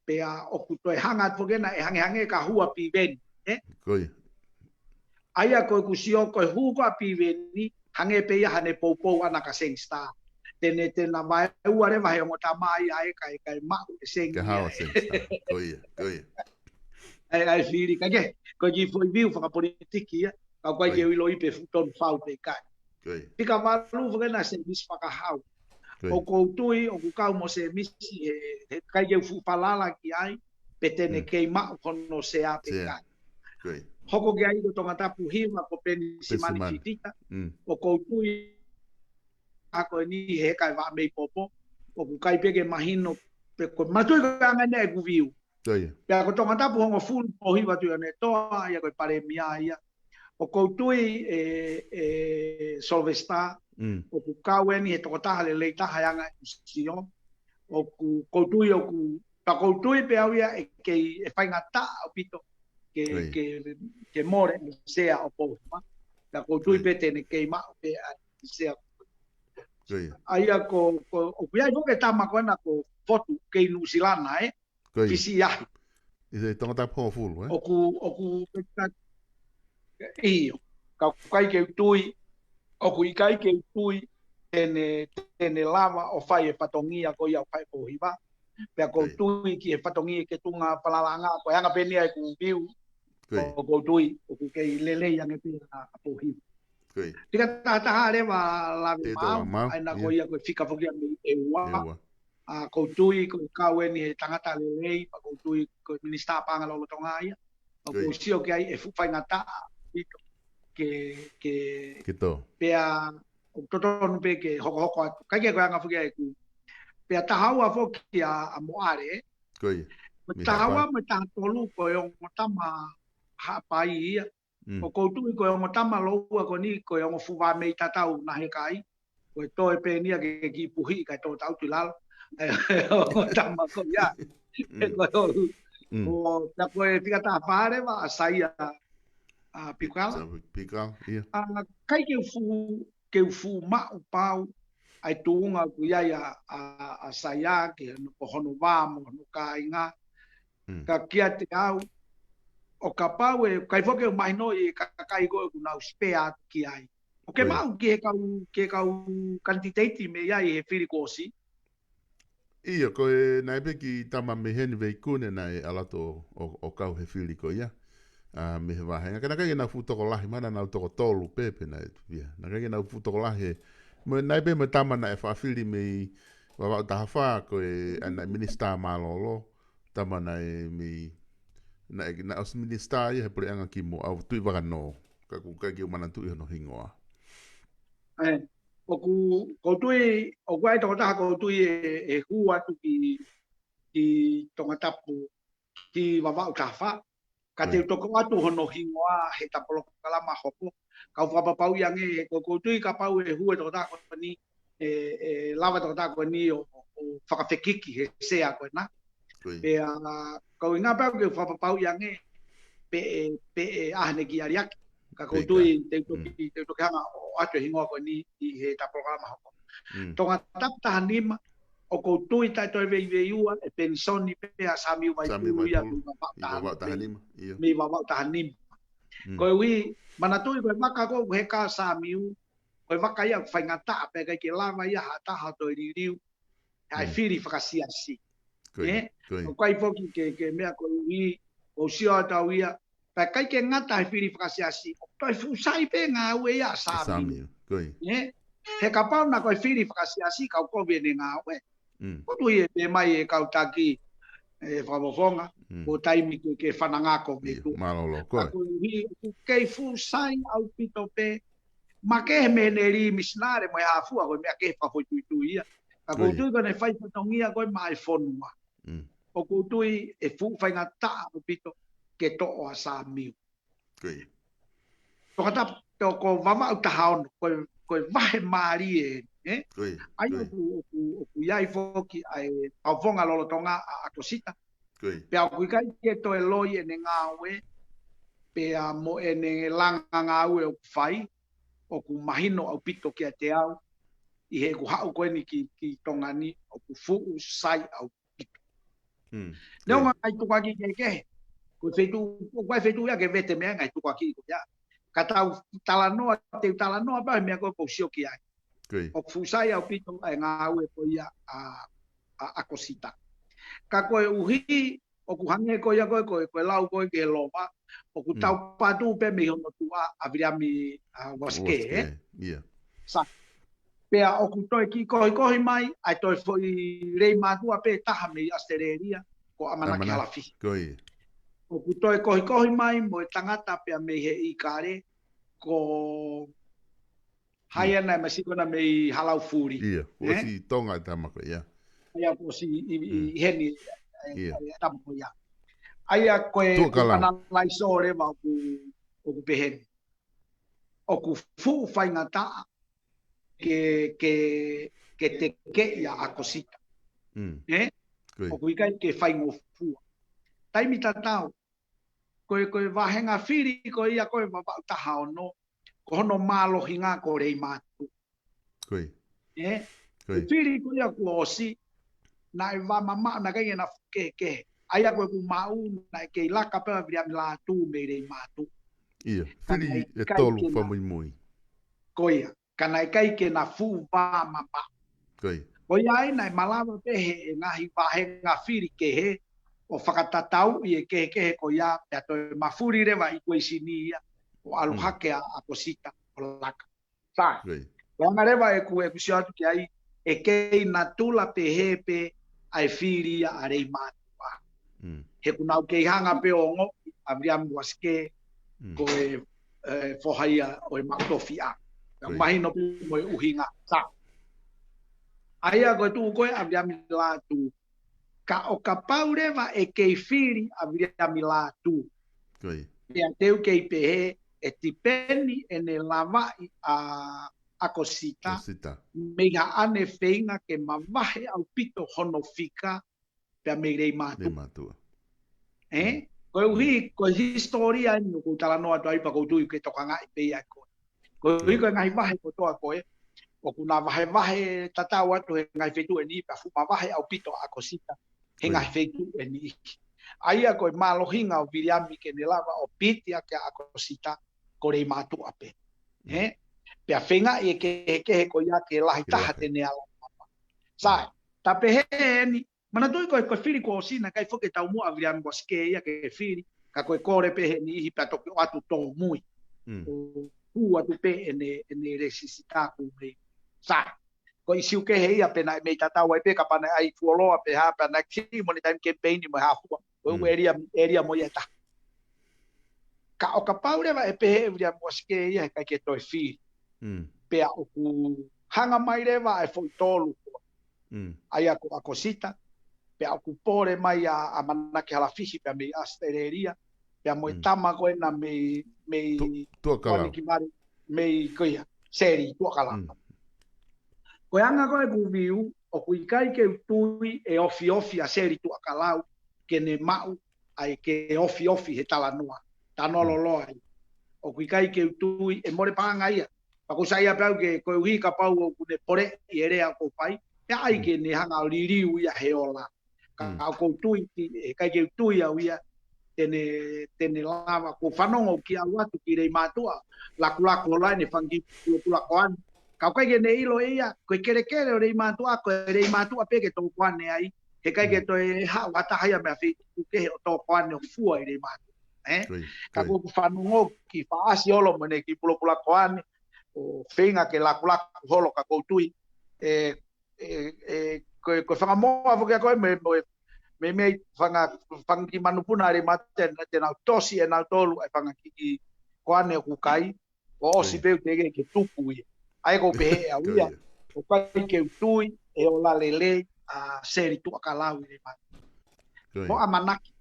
Pea o ku toi hanga whakena e hange ka hua pi veni. Aia koe kusio koe huko a piweni, hange pe ia hane poupou ana ka Sengstar. Tene tena vai uare vai o ta mai ai kai mau e Sengstar. Ka hawa Sengstar. Koe. Ai whiri ka ke, ko ki foi viu whaka politiki ia, ka koe ke uilo ipe futon whau te kai. Pika malu whakena se mis whaka hau. O koutui, o kukau mo se misi, he kai ke fupalala ki ai, pe tene kei mau kono se a te kai. Hoko ke ai tonga tapu hima ko peni simani fitita, o koutui ako ni he kai wa mei popo, o ku kai peke mahino, pe ko matui ka ngane e kuviu, Toi. Pea ko tonga tapu hongo full po hiwa tu ne toa ia ko pare mia ia. O koutui Solvesta o ku kaweni e toko taha le leita hayanga sion o ku koutui o ku ta koutui pe awia e ke e whaingata o pito ke more sea o po ta koutui pe tene ke ma pe sea aia ko o pia ko ke tama ko na ko fotu ke nusilana kisi ya Ise tonga tapu full o ku iyo ka kai ke tui o ku kai ke tui tene lava o fai e patongia ko ia fai po hiva pe ko tui ki e patongia ke tunga palalanga ko anga penia e ku biu o ko tui o ku ke lele yang e pia po hiva tika ta hare wa la ma ai na ko ia ko fika fokia me e wa a ko tui ko kaweni e tangata lele pa ko tui ko minista panga lo tonga ia o ko sio ke ai e fu fai ngata ke pea o toto pe ke hoko kai ke anga fuki ai ku pea tahaua foki a moare tahaua me ta tolu ko yo motama ha pai ia o ko tu ko yo motama lo ko ni ko yo fu va me tatau na he kai ko to e pe nia ke ki puhi ka to tau tilal o tama ko ya ko o ta ko e tika ta pare va saia a pikala ia kai ke fu ma o pau ai tunga ku ia a saia ke no hono vamo no kainga ka kia te au o ka pau e kai foke mai no e kai go ku na spea ki ai o ke mau ke ka quantity me ia e firi kosi ia ko e na pe ki tama me hen veikune na e alato o kau he firi ko ia me va hanga kana kai na futo ko lahi mana na to tolu pepe na ia na kai na futo ko lahi mo na be me tama na e fa fili me wa ta fa ko e ana minister malolo tama na e me na os minister ia por anga ki mo au tu va no ka ku ka ki mana tu no hingoa o ku ko tu o kwai to ta ko tu e hua tu ki tonga tapu ki va va ta fa ka te toko atu hono hingoa he tapolo kalama hopo ka fa pau yang e ko tui ka pau e hua to ta ko ni lava to ta ko ni o whakawhekiki he sea ko na pe ko inga pau ke fa pau yang e pe ahne ki ariak ka ko tui te toki hanga o atu hingoa ko ni he tapolo kalama hopo tonga tap ta nima o ko tui tai toi vei ua e pensoni pe a sami vai ia mi va ta hanim ko wi mana tui ko maka ko he ka sami ko maka ia fai ngata pe ke lava ia hata ha to riu ai firi fakasia si ko kai foki ke mea ko wi o sio ta wia pe kai ke ngata ai firi fakasia si to fu sai pe nga we ia sami he ka pa na ko firi fakasia si ka ko viene nga we ko tu e pe mai e kautaki e famofonga o taimi ke whananga ko me tu malolo ko ke fu sai au pito pe ma ke me neri misnare mo ha fu ko me ke fa foi tu ia ka ko tu ko ne fai tongia ko mai fonua o ko tu e fu fai ngata au pito ke to o sa mi to kata to ko vama au tahaon ko vai mari ai o ia i foki ai au fonga lolo tonga a cosita pe au kai ke to eloi ene ngawe pe a mo ene langa ngawe o fai o ku mahino au pito ke te au i he ku hau ko ni ki tonga ni o ku fu sai au pito no ai tu ka ki ke ko fetu ko fetu ya ke vete me ngai tu ka ki ko ya kata talanoa ba me ko sio ki ai o fusai au pito ai ngau e ko ia a cosita ka ko uhi o ku hange ko ia ko lau ko ke lova o ku tau patu pe me hono tua avria mi waske sa pe o ku toi ki ko mai ai toi foi rei matua pe taha me astereria ko amana ki halafi o ku toi ko mai mo tangata pe me he i kare ko haia na masiko na me halau furi o si tonga tamako ia ia ko si heni tamako ia Aia koe Tua kalau. panalai so le wa ku pehen. O ku fu fai ngata ke te ke ia akosita. O ku ikai ke fai ngofua. Taimi tatau. Koe wahenga whiri koe ia koe wapau taha ono. Ko hono malo hinga ko rei mātu. Koe. Whiri koe ia ku osi. Na e wa mama na kai na ke. Aia koe ku mau na ke laka pe via la tu me rei mātu. Ia, whiri e tolu whamui mui. Koia, kana e kai ke na fu wa mama. Koe. Koia ai na malawa pehe e ngahi wahenga whiri ke he. O whakatatau i e ke koia pia toi mafuri rewa i koe sini ia. O aluhake a kosita o laka. Sa, wanga rewa e ku siatu ki ai e kei na tula pehe pe ai whiri ia a rei mātua. He kunau kei hanga pe o ngopi a vriamu waske koe whohaia o e maktofi a. Mahino pi mo e uhinga. Sa, aia koe tu koe a vriamu la tu. Ka o ka paurewa e kei whiri a vriami la tu. Pea teu kei pehe e tipeni e ne lawai a kosita. Meiha ane whainga ke mawahe au pito hono whika pea mei rei mātua. Koe uhi, koe historia ni ko tala noa tu aipa koutui ke tokanga i pei a koe. Koe uhi koe ngai wahe ko toa koe. O kuna wahe tatau atu he ngai whetu e ni pea fu mawahe au pito a kosita. He ngai whetu e ni iki. Aia koe malohinga o viriami ke ne lava o pitia ke a kosita ko rei mātua pe. Pea whenga e ke he ko ia ke lahi taha te ne ala. Sai, ta pehe ni, mana tui koe whiri ko o sina kai whoke tau mua viriami ko ske ia ke whiri, ka koe kore pehe ni ihi pea toki o atu tō mui. Hu atu pe e ne resisita ku mei. Sai, ko i siu ke he ia pena mei tatau ai pe ka pana ai fuoloa pe ha pena ki moni time campaign ni mo ha fua. Koe area mo ia ta. Ka o ka paurewa e pehe viriami ko ske ia kai ke toi whiri. Pea o ku hanga mai rewa e foi tolu ko. Ai ako a kosita. Pea o ku pore mai a manake hala fihi pea mei astereria. Pea mo tama koe na mei tua kalau. Mei koia seri tua kalau. Koe anga koe ku viu o ku ikai ke utui e ofi a seri tua kalau ke ne mau ai ke ofi he tala noa. Tanolo loa. O ku ikai ke utui e more panga ia. Pako saia pau ke koe uhi ka pau o kune pore i erea ko pai. Pea ai ke ne hanga o ririu ia he ola. Ka ko tui, kai ke tui au ia tene lava ko whanongo ki au atu ki rei mātua. Laku o lai ne whangi pula koan. Kau kai ke ne ilo ia, koe kere o rei mātua, koe rei mātua peke tō koane ai. He kai ke toi ha watahaya mea whitu kehe o tō koane o fua i rei mātua. Ka ko whanongo ki whaasi olo mene ki pula koane. O whenga ke laku holo ka koutui koe whangamoa whukia koe me whangi manupuna re mate te nau tosi e nau tolu ai whangaki koane o kukai o osi peu tege ke tupu ia ai ko pehe au ia o kai ke utui e o la lele a seri tua kalau i re mate mo amanaki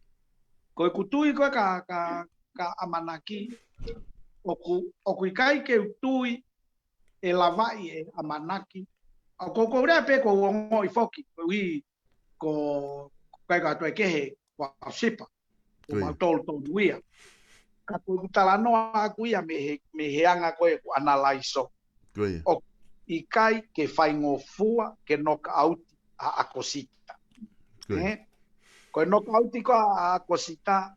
koe kutui koe ka amanaki o kuikai ke utui e lavai e amanaki. Ko rea pe ko uongo i foki. Ui ko kai ka toi kehe wa sipa. Ko mautolu tonu ia. Ka ko utala noa aku ia me heanga koe ku analaiso. O ikai ke whaingo fua ke knock out a akosita. Ko knock out ko a akosita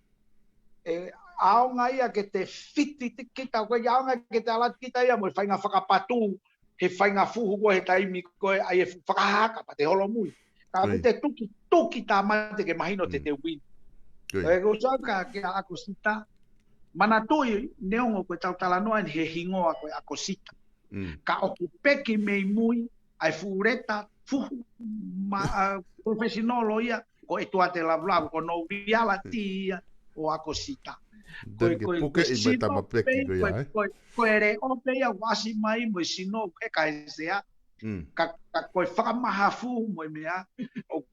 aonga ia ke te fiti te kita koe aonga ke te alat kita ia mo whainga whakapatu he whainga fuhu koe he taimi koe ai e whakahaka pa te holo mui ka te tuki tā mate ke mahino te win ko saka ke a akosita mana tui neongo koe tau talanoa he hingoa koe akosita ka o ki peki mei mui ai fuureta fuhu profesionalo ia ko e tua te lavlavu ko no viala tia o akosita Koe re ope ia wasi mai mo sino ke kai sea ka koe whakamaha fu mo mea o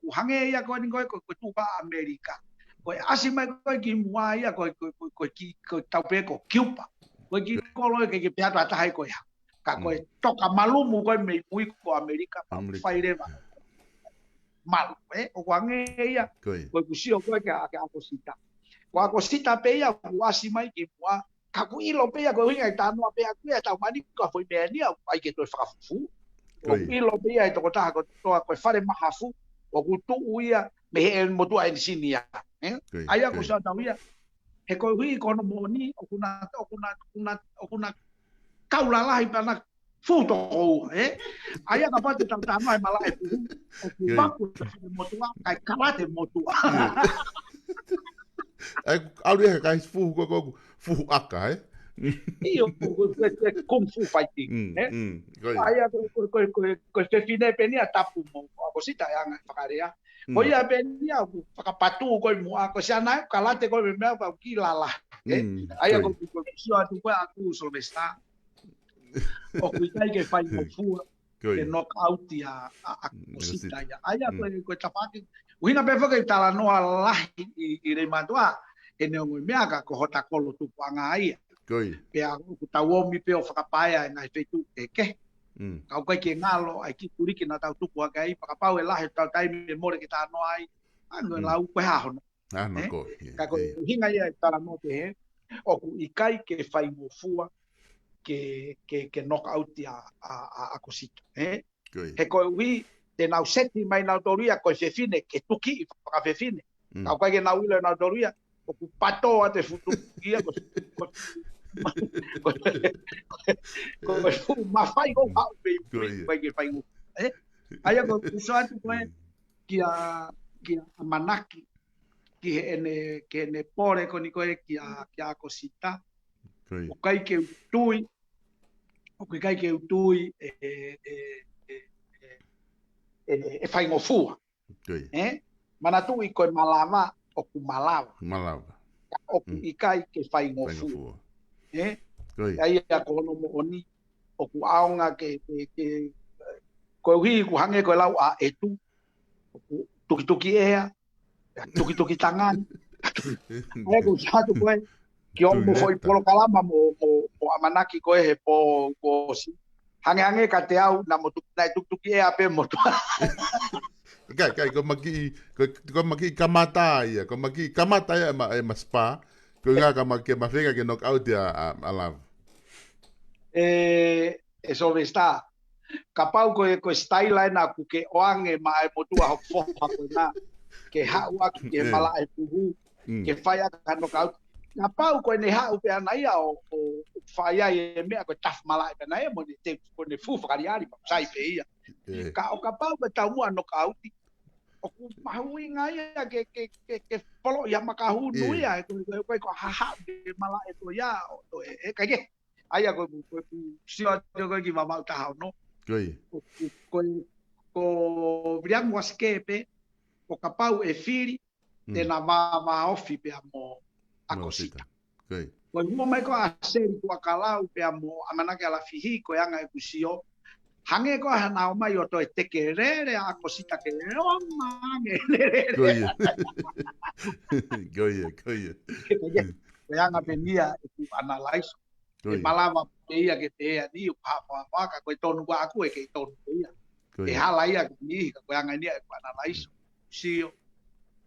ku hange ia koe ni koe tu pa Amerika Koe asi mai koe ki mua ia koe tau pe ko kiupa. Koe ki kolo ke pe ata hai koe. Ka koe toka malumu koe me mui ko Amerika pa whaireva. Malu, o wange ia. Koe kusio koe ke ako sita. Ko ako sita pe ia ku asi mai ki mua. Ka ku ilo pe ia koe hinga i tānoa pe ia kuia tau mani ka foi mea nia ai ke toi whakafufu. O ilo pe ia i toko taha koe whare mahafu. O ku tuu ia me he motua e sinia. Ai ako sa tau ia. He koe hui kono moni o kuna kaulalahi pana futo kou. Ai ako pate tau tānoa e mala e puhu. O ku paku e motua kai karate motua. Ai alu e kai fuhu aka, Io kung fu fighting. Ai ko se fine penia tapu mo ko sita yang fakarea. Ko ia penia fakapatu ko mo ko sana kalate ko me pa kilala. Ai ko sio atu ko aku solvesta. O kuitai ke fai mo fu ke knockout ya ko sita ya. Ai ko tapaki. Uina pe foka tala no ala i re matua ene o mea ko hota kolo tu panga ai. Pe aku tawomi pe o whakapaia ngai fetu ke. Kau kai ke ngalo ai ki kuriki na tau tupu akai pakapau e lahe tau tai me more ke tano ai. Anu lau koe hahono. Ko. Ka ko hinga ia tala no te he. O ku ikai ke whai mo fua ke knock out a kosito. He koe ui te nau seti mai nau toria koe fefine ke tuki i whakafefine. Kau kai ke nau ilo nau toria o ku patoa te futu ia ko mafai ko pau pe pai ngo ai ko suatu ko kia manaki ki ene pore ko ni ko kia cosita o kai ke utui e fai ngo fu mana tu i ko malava o ku malava o ku ikai ke fai ngo fu ai a kono mo oni o ku aonga ke ko hui ku hange ko lau a etu tuki ea tuki tangan ai ko chato ko ki o mo foi polo kalama mo amanaki ko he po si hange ka te au na mo tuki ea pe mo kai ko maki kamata ia e maspa ko nga ka mafega ke knock out ya alav eso está kapau ko style na ku ke oange ma e motua ho fo ha ko na ke hawa ke mala e puhu ke faya ka knock out kapau ko ne ha u pe na ia o faya e me ko taf mala e na e mo te ko ne fu fariari pa sai pe ia ka o kapau ko tau mo knock out o ku mahui ngai ke polo ya makahu nu ya ko ha mala e to ya to e ka ke aya ko sio ko ki mama ta no ko brian waskepe o kapau e firi te na va ofi pe amo akosita ko mo mai ko a seri ko akala pe amo amana ke ala fihi ko yanga e kusio hange ko hana o mai o to te kerere a cosita que o mange goye yanga penia ku analyze e malava peia que te ani o papa ka ko tonu wa aku e ke tonu ia e hala ia ni ko yanga ni ku analyze sio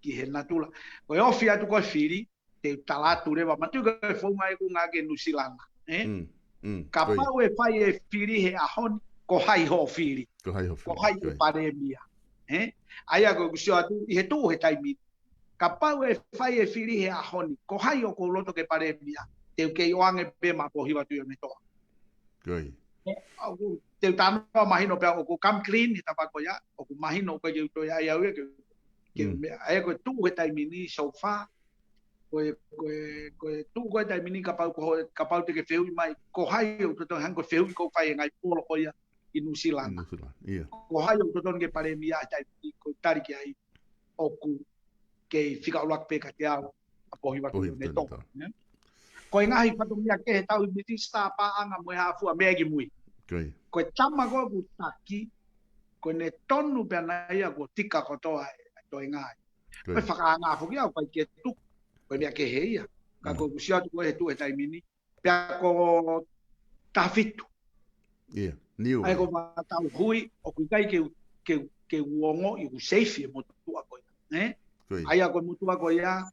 ki he natula ko o fia tu ko firi te talatu reva matu ko fo mai ku ngage nusilana kapau e fai e firi he ahon ko hai ho firi ko hai paremia ai ago sio atu i he tu he taimi kapau e fai e firi he ahoni ko hai o ko loto ke paremia te ke yoange pe ma po hiwa tu me to te tano mahino pe o ko kam clean ta pa ko ya o ko mahino ko je to ya ya ke ai ko tu he taimi ni sofa ko tu ko taimi ni kapau te ke feu mai ko hai o to han ko feu ko fai ngai polo ko ya inusilana ko hai o to ke paremia ta ko tari ke ai o ku ke fika ulak pe ka te ao po hiwa tu me to ko ngahi patumia ke tau miti sta pa anga mo ha fu megi mui ko tama ko taki ko ne tonu pe na ia ko tika ko to ngai Koe whakaanga whuki au kai ke tuku. Koe mea ke heia. Ka koe kusia tu koe he tu he taimini. Pea ko tawhitu. Ia, niu. Ai ko tau hui o kui kai ke uongo i ku seifi e motua koe. Ai a koe motua koe ia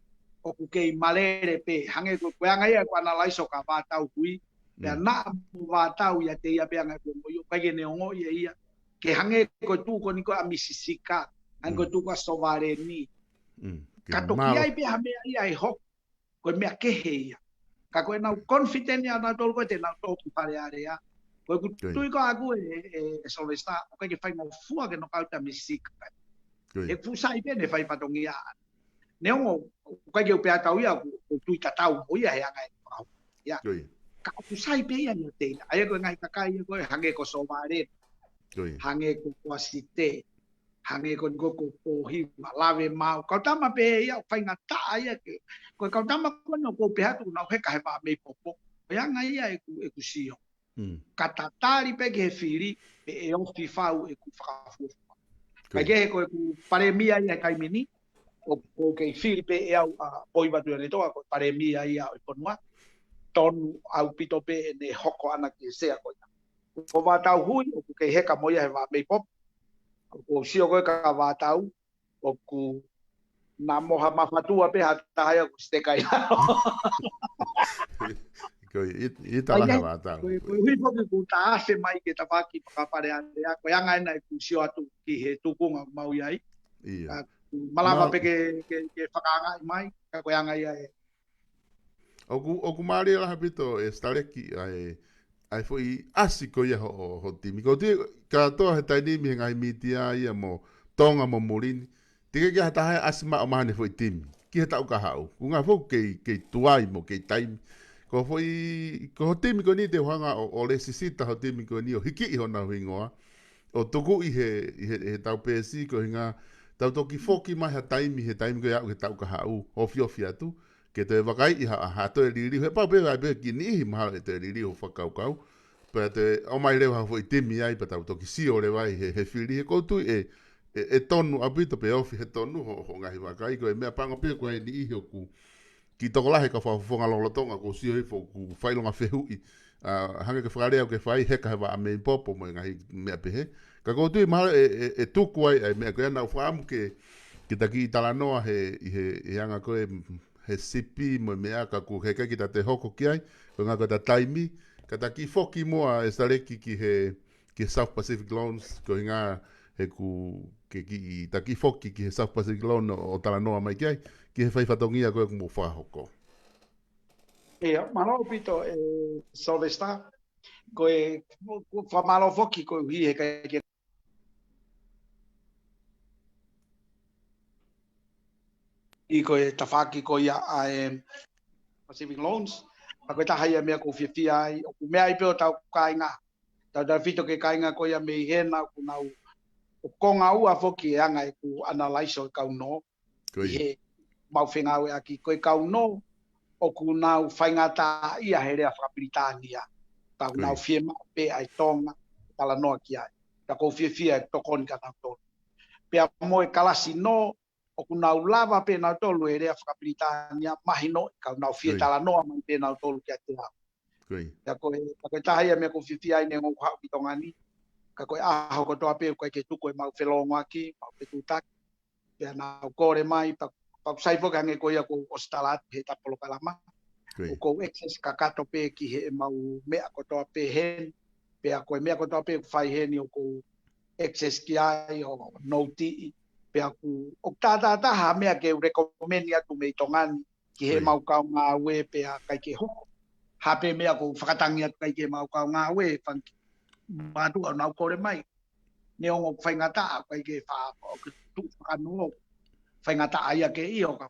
o ku kei malere pe. Hange koe koe anga ia koe analaiso ka wātau hui. Pea naa mu wātau ia te ia pea ngai koe moio. Kai ke neongo ia ia. Ke hange koe tu ko ni koe a misisika. Hange koe tu ko a sovare ni. Ka toki ai pe hamea ia e hok. Koe mea kehe ia. Ka koe nau confident ia nau tolu koe te nau tōku pare are ia. Koe ku tui ko aku e Solvesta. O kai ke whai ngau fua ke no kauta misika. E fusai pe ne whai patongi ia. Neongo, kai ke upea tau ia ku tui tatau mo ia he anga e whau. Ia. Ka fusai pe ia ni teina. Aia koe ngai kakai ia koe hange ko sovare. Hange ko kuasite. Hange ko ngoko pohi malawe mau. Kau tama pe ia whai ngata ia ke. Koe kau tama koe no ko pe hatu nau heka he wha mei popo. Koe anga ia e ku sio. Ka tatari pe ke he whiri pe e ofi whau e ku whakafufu. Kai ke he koe ku paremia ia kai mini. O kei whiri pe e au poi watu ane toa koe paremia ia o iponua. Tonu au pito pe ne hoko ana ke sea koe. Ko wātau hui o ku kei heka moia he wha mei popo. O sio koe ka wātau, o ku nā moha mawhatua pe hatahai o ku stekai hao. Koe i talaha wātau. Koe hui poki ku ta ase mai ke ta whaki pakapare ane a koe anga ena e ku sio atu ki he tukunga mau iai. Malawa pe ke whakaanga i mai, ka koe anga ia e. O ku maari ala hapito e stareki ai foi asi ko ia ho timi. Ko te ka toa he tainimi he ngai mitia ia mo tonga mo murini. Tika kia hata hai asi ma o mahane foi timi. Ki he tau ka hau. Ku ngā fo kei tuai mo kei taimi. Ko ho timi ko ni te whanga o le sisita ho timi ko ni o hiki i hona hui ngoa. O tuku i he tau pēsi ko hinga tau toki foki mai ha taimi he taimi ko iau he tau ka hau. O fiofi atu. Ke te wakai i ha to e riri. He pau pewa ai ki nihi maha e te riri o whakaukau. Pea te o mai leo hafo i timi ai pa tau toki si o le wai he whiri. He koutu e tonu apito pe ofi he tonu ho ngahi wakai. Ko e mea panga pia ko e ni ihi o ku ki toko lahe ka whafonga lolotonga ko si o hifo ku whailonga whehui. Hange ke whakarea o ke whai heka he wa ame popo mo ngahi mea pehe. Ka koutu i maha e tuku ai mea ko e nau whaamu ke taki i talanoa he anga koe he sipi mo mea ka ku heka ki ta te hoko ki ai, ko ngā ka ta taimi, ka ta ki foki moa e stareki ki South Pacific Loans, ko ngā he ku ta ki foki ki he South Pacific Loan o Talanoa mai ki ai, ki he whaifatongia koe kumo whahoko. Malo pito Solvesta, ko e whamalo foki ko hi he kai I ko e tawhaki ko ia a Pacific Loans. A koe taha ia mea ko whiawhia ai. O ku mea i peo tau kāinga. Tau whito ke kāinga ko ia mei hena ku nau. O konga ua whoki e anga e ku analaiso e kau no. I he mau whengau e aki. Ko e kau no o ku nau whaingata ia he rea Whakapritania. Kau nau whiema pe ai tonga tala noa ki ai. Ta ko whiawhia e tokoni ka nau tonu. Pea mo e kalasi no o ku nau lava pe nau tolu e rea Whakapritania mahino ka nau whie tala noa mai pe nau tolu ki a te hau. Ka koe tahia mea ko whiwhia ai ne ngō hau ki tongani. Ka koe aho ko toa pe koe ke tuko e mau whelongo aki, mau pe tūtaki. Pea nau kore mai, pa kusaipo ka nge koe ia ko ostalat he tapolo kalama. O ko excess ka kato pe ki he mau mea ko toa pe hen. Pea koe mea ko toa pe whai heni o ko excess ki ai o noti. Pea ku o tātātaha mea ke rekomendi atu mei tongani ki he mau kau ngā ue pea kai ke hoko. Hape mea ko whakatangi atu kai ke mau kau ngā ue whanki mātu au nau kore mai. Ne ongo whaingata kai ke whakanu whaingata aia ke i o ka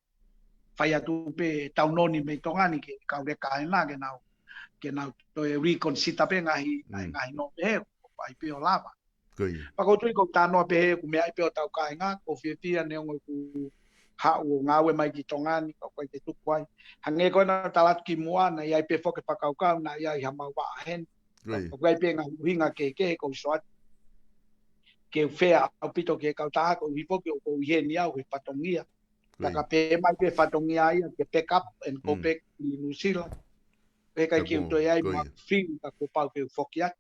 whai atu pe taunoni mei tongani ke kau reka ena ke nau toe reconsider pe ngahi no pe ai pe o lava. Pako tui ko tānoa pehe ku mea i peo tau kāinga, ko whiawhia ne ongo ku hau o ngāwe mai ki tongani, ko koe te tuku ai. Hange koe na talat ki moana, i ai pe whoke whakaukau na i ai hamau wa ahen. Ko koe pe ngā huinga ke ko isoat. Ke whea au pito ke kau tāko, i whoke o ko iheni au he patongia. Ka pe mai pe fatongia ia ke pick up and go back ni New Zealand. Pe kai ki to ai ma film ka ko pau ke fokia.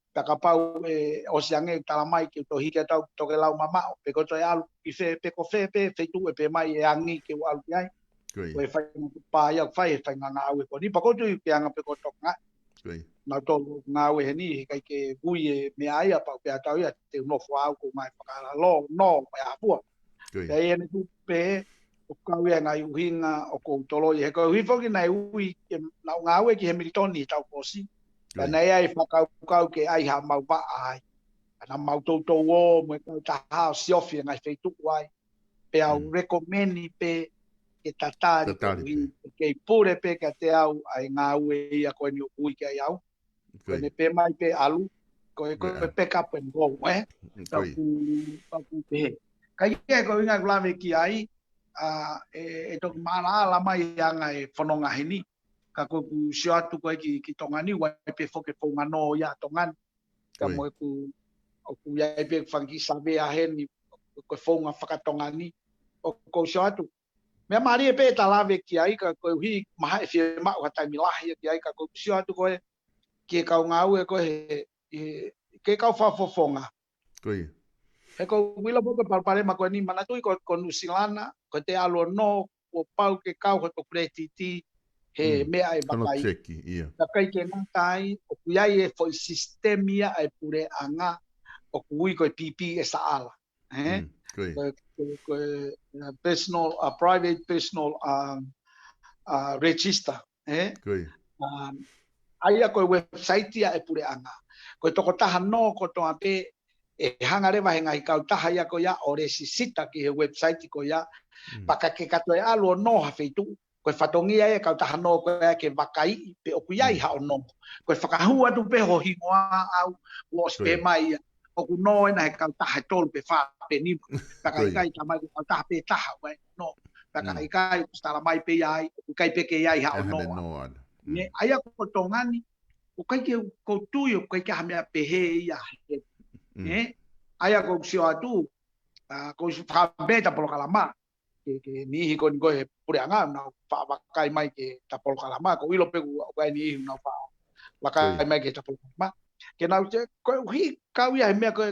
Ka pau o siange tala mai ke to hike tau to ke lau mama pe ko to alu i fe pe ko fe pe tu pe mai e angi ke alu ai. Ko fai pa ia fai nga awe ko ni pa ko tu ke anga pe ko to nga. Na to nga awe ni kai ke bui e me ai pa pe tau ia te no fo au ko mai pa lo no pa pu. Pe ene tu pe o kawe ngai uhinga o ko tolo e ko hui foki nai ui na ngawe ki Hamiltoni tau posi na ai whakau ke ai ha mau ba ai na mau tau o mo ta ha siofi ngai feitu wai pe au recommend pe ke tatari ke pure pe ka te au ai ngawe ia ko ni ui ke au ko ne pe mai pe alu ko pick up and go ku pe kai ke ko inga glave ki ai e to mara la mai anga e fononga hini ka ko ku sio tu ko ki tongani wa pe foke fonga no ya tongan ka mo ku ya pe fangi sabe a heni ko fonga fakatongani o ko sio tu me mari pe ta lave ki ai ka ko hi ma e ma wa ta milahi ki ai ka ko sio tu ko ki ka nga u ko he ke ka fa fonga e ko wila boka palpare ma ko ni mana tu ko nusilana ko te alo no o pau ke kau ko to pretiti he me ai bakai ta kai ke na tai o kuai e foi sistemia ai pure anga o kui ko pp esa ala ko personal private personal register ai ko website ia e pure anga ko to ko taha no ko to ape e hanga rewa he ngai kau taha ia ko ia ore sisita ki he website ko ia paka ke kato e alo no ha feitu ko fatongia e kau taha no ko ke vakai pe o kuiai ha no ko whakahua tu pe ho hingoa au o spe mai o ku no e na he kau taha tol pe fa pe ni paka kai tamai kau taha pe taha wai no paka kai stala mai pe ai ku kai pe ke ai ha no ne aia ko tongani o kai ke ko tuio kai ka me pe he ia aya ko sio atu ko fa beta polo kalama ke ni ko ngo he pure anga na fa kai mai ke ta polo kalama ko ilo pe ko ni na fa la kai mai ke ta polo kalama ke na ko hi ka wi me ko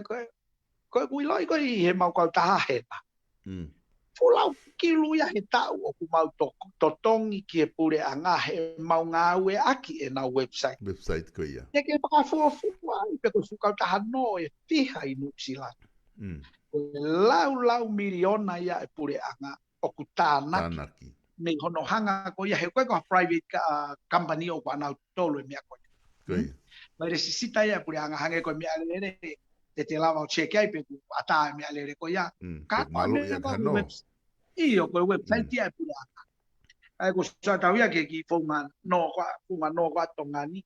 ilo ko he mau ko ta he ta fulau kilu ya he ta o ku mau to tongi ke pure anga he mau nga we aki e na website ko ia ke pa fo ai pe ko suka ta no e fiha i New Zealand lau miliona ia e pure anga o ku tanaki me hono hanga ko ia he ko private company o na tolo me ko mai resisita ia pure anga hanga ko me ale te lava o check ai pe ku ata me ale ko ia ka malu ia no io ko website ia pure anga ai ko sa tawia ke ki fonga no kwa tongani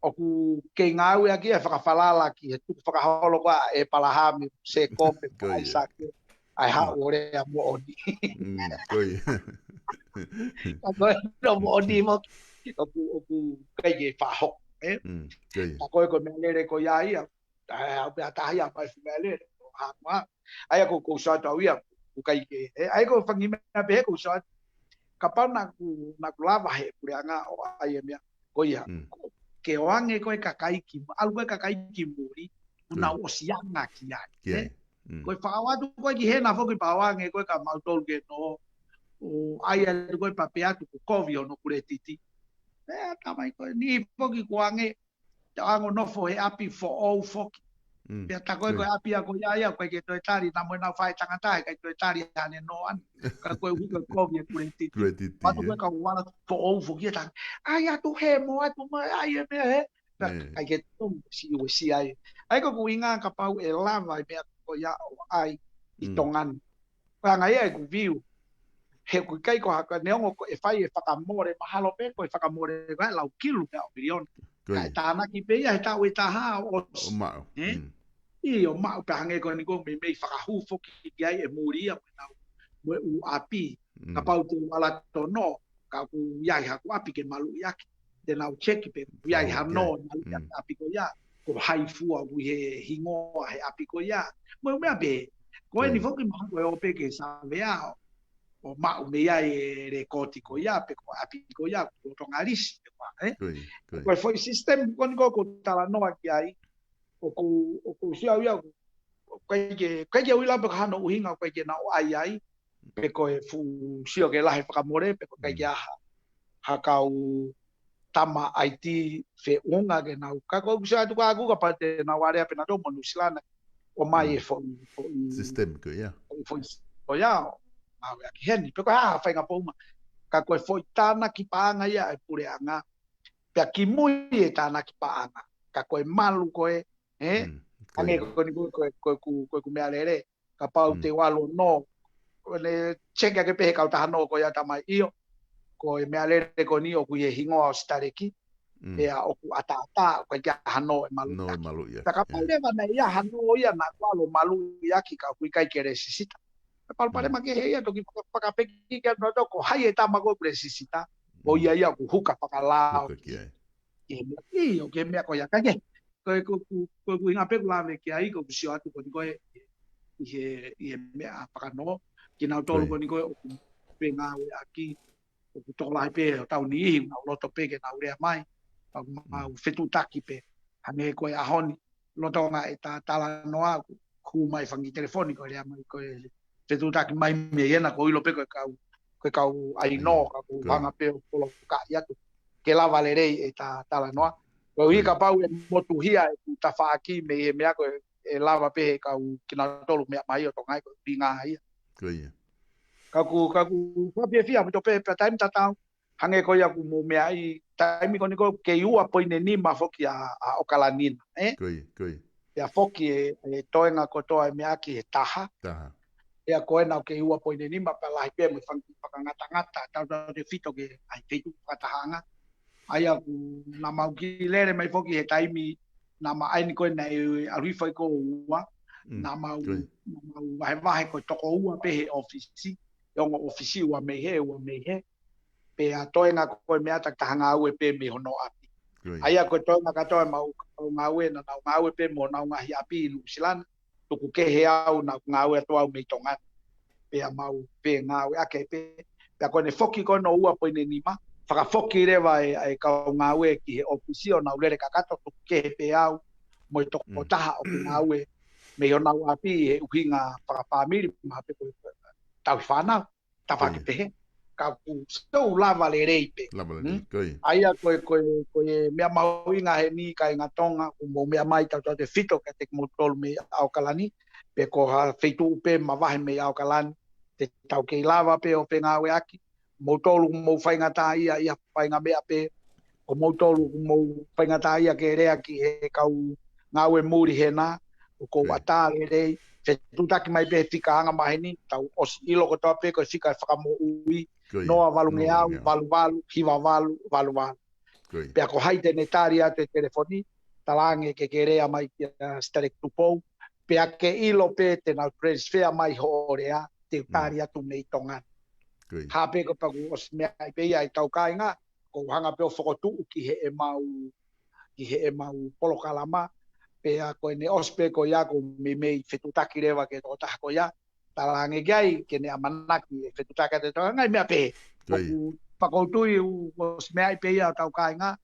o ku ke ngau ia ki e whakawhalala ki e tuku whakaholo kwa e palahami se kope ai sake ai ha ore a mo oni koi no mo oni mo o ku kai ke whaho ta koe ko melere ko ia ia au pe atahi a pai melere ha ma ai ko sa tawia ku kai ke ai ko whangi mea pe ko sa kapau na ku lava he pure anga o ai mea ko ia ke oange koe kakai ki alu koe kakai ki muri una osianga ki ai koe whakawatu koe ki hena foki pawange koe ka mautol ke no o ai alu koe papeatu ku kovi o no kure titi tamai koe ni foki kuange te ango nofo he api fo ou foki pia ta koe koe api a koe ia koe ke toi tari na moe nau whae tangatai kai toi tari ane no an ka koe huko kovi e kure titi patu koe ka wala fo ou foki e tanga ai atu he mo atu mo ai e mea he ai ke tum si ue si ai ai ko kuinga ka pau e lava e mea ko ia o ai i tongan koe anga ia e ku viu he ku kai ko haka neongo ko e whai e whakamore mahalo pe ko e whakamore koe lau kilu pea o milion kai tāna ki pe ia he tau e taha o i o mau pe hange ko ni ko me whakahu foki ki ai e muri a mo u api ka pau te wala to no ka ku iai ha ku api ke malu iaki te nau cheki pe ku iai ha no api ko ia ko hai fua ku he hingo he api ko ia mo mea be Koe ni foki maha koe ope ke sa vea o ma me ia e re koti ko ia pe ko api ko ia ko tonga risi pe ko koe foi system kon ko tala noa ki ai o ko sia ia koe ke uila pe hano uhinga koe ke na o ai pe koe fu sio ke lahi whakamore pe koe ke aha hakau tama IT fe unga ke nau ka ko sia tu ka ka pate na warea pe na do monu silana o mai e foi system ko ia foi o ia mau ki heni pe ko ha fa nga poma ka ko foi tana ki paanga ia e pure anga pe ki mui e tana ki paanga ka ko malu ko ane ko ni ko me alere ka pau te walo no le chenga ke pe ka ta no ko ya tamai io ko me alere ko ni o ku ye hingo o stareki pe a o ku ata ko ya hano e malu no malu ia ka pa le va na ia hano ia na walo malu ia ki ka ku kai kere sisita palpare make he ia toki pakapeki ke no ko hai eta mago presisita o ia ku huka pakala o ke me ko ya kage ko inga pe la me ke ai ko sio atu ko ko i me pakano ki na tolu ko ni ko pe nga aki o to la pe ta ni na lo to pe ke na ure mai ma fetu taki pe ane ko a honi lo to nga eta tala noa ku mai fangi telefonico le mai ko te tu tak mai me yana ko ilo pe ko kau ai no ka ko vanga pe polo ka ya tu ke la valerei eta tala no ko hi ka pau motu hia ta fa aki me ko e lava pe ka kina tolu me mai o to ngai ko pinga ai ko ia ka ku fa pe fia mo to pe time tata hange ko ya ku mo me ai time ko ni ko ke u apo ine ni ma foki a okalanina ko ya foki e toenga ko to me aki taha ya koe na ke ua poine ni ma pala pe mo fangi pakangata ngata ta de fito ke ai te tu patahanga ai aku na mau ki lere mai foki he taimi na ma ai ni koe na ari foi ko ua na mau vai ko to ua pe he ofisi yo ofisi ua me he pe a toenga ko me ata tahanga ue pe me hono api ai ako toenga ka toa mau ngawe na ngawe pe mo na ngahi api lu silan tuku ke he au na ngawe to au me tonga pe mau pe ngawe ake pe pe ko ne foki ko no ua poine ni ma faka foki re vai ai ka ngawe ki he ofisio na ulere kakato tuku ke pe au mo to ko taha o ngawe me ona api he uhinga para family ma pe ko ta fana ta fa ki pe ka ku so lava le reipe ai ko me mau inga he ni ka inga tonga mo me mai ta te fito ka te mo tol me au kalani pe ko ha feitu pe ma va me au kalani te tau ke lava pe o pe nga we aki mo tolu mo fainga ta ia fainga be pe o mo tolu mo fainga ta ia ke re aki he kau nga we muri he na ko ata re te tu taki mai pe fika anga maheni tau os ilo ko to pe ko fika fa mo ui no valu ngea valu hiva valu pe ko haite netaria te telefoni talange ke kerea mai starek tupo pe ke ilo pe te na transfer mai horea te taria tu nei tonga ha pe ko pagu os me ai pe ai tau kainga ko hanga pe fo tu ki he mau polo kalama pe ko ne os pe ko ya ko me fetu takireva ke to ta ko ya talange gai ke ne amanaki fetu takate to ngai me pe pakotui os me ai pe ia tau kainga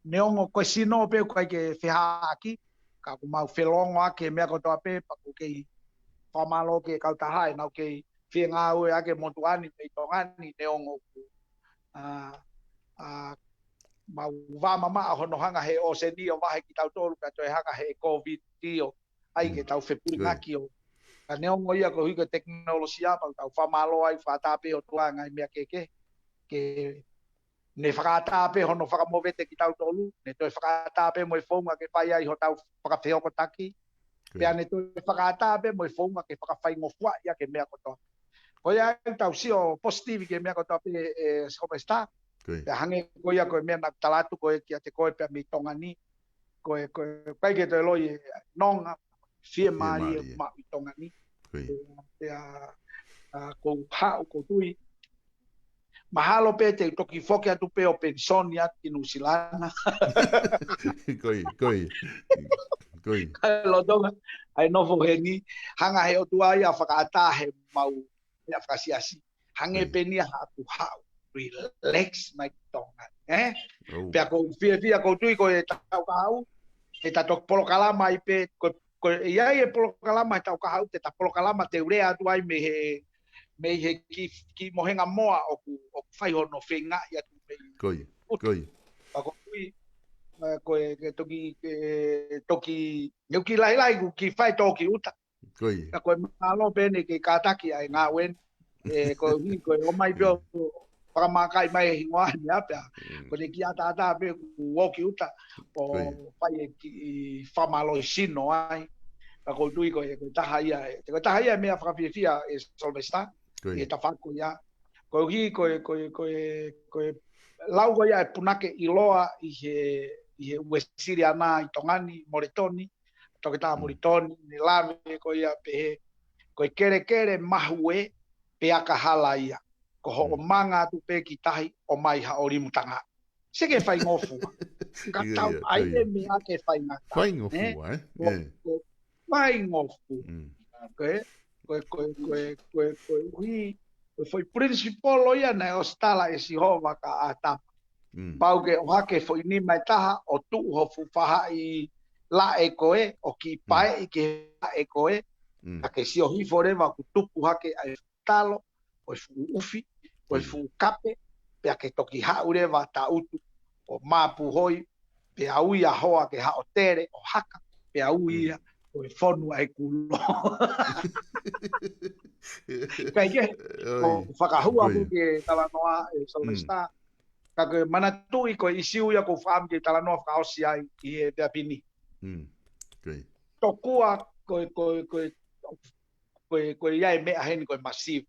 neongo ko sino pe ko ke feha aki ka ku mau felongo ake me ko to pe pa ko ke famalo ke ka ta hai na ke fienga o ake motuani pe tongani neongo mau va mama hono hanga he o se dio va he ki tau tolu ka to hanga he covid dio ai ke tau fe pingaki o ka neongo ia ko hiko teknologia pa tau famalo ai fa ta pe o tuanga me ke ne whakata pe hono whakamowete ki tau tolu, ne toi whakata pe mo i whaunga ke whai ai ho tau whakawheo ko taki, pea ne toi whakata pe mo i whaunga ke whakawhai ngofua ia ke mea kotoa. Ko ia tau sio positivi ke mea kotoa pe como está, pea hange ko ia ko mea nak talatu ko kia te koe pea mi tonga ni, koe kai ke toi loi nonga, fie maari ma i tonga ni, pea ko hao ko tui, mahalo pe te toki foki atu pe o pensioni ati nusilana. Koi. Koi. Lo tonga ai no fo heni hanga he o tua ia whakaata he mau ia whakasiasi. Hange peni ha tu hau. Relax mai tonga. Pea ko fia ko tui ko e tau ka hau. E tato polo kalama i pe ko ia e polo kalama e tau ka hau te ta polo kalama te urea atu ai me he ki mohenga moa o ku whai hono whenga ia tu me. Koi. Pa ko tui ko e toki eu ki lai ku ki whai toki uta. Koi. Ka ko malo bene ke kataki ai ngā wen ko o mai pio pakamakai mai hingoa ni apea ko le ki ata pe ku woki uta o pai ki famalo sino ai ka ko tui ko taha ia me afafia e solvesta e tafako ia ko lau ko ia punake iloa i he wesiri ana i tongani moretoni toke ta moretoni ni lave ko ia pe ko kere mahue pe aka hala ia ko ho manga tu pe ki tahi o mai ha ori mutanga se ke fai ngofu ka tau ai e me ake fai nga Fai ngofu fai ngofu ko foi principal ia na ostala e si hova ka ata pau ke o hake foi ni mai taha o tu ho fu faha i la e koe o ki pai i ke la e koe a ke si o hi foreva ku tupu hake ai talo o fu ufi o fu kape pe a ke toki haure va ta utu o mapu hoi pe au ia hoa ke ha o tere o haka pe au ia o fonu ai kulo kai ke o whakahua mu ke talanoa e solvesta ka ke mana tui ko isiu ia ko fam ke talanoa whakaosi ai i e te apini tokua ko ia e mea heni ko masiva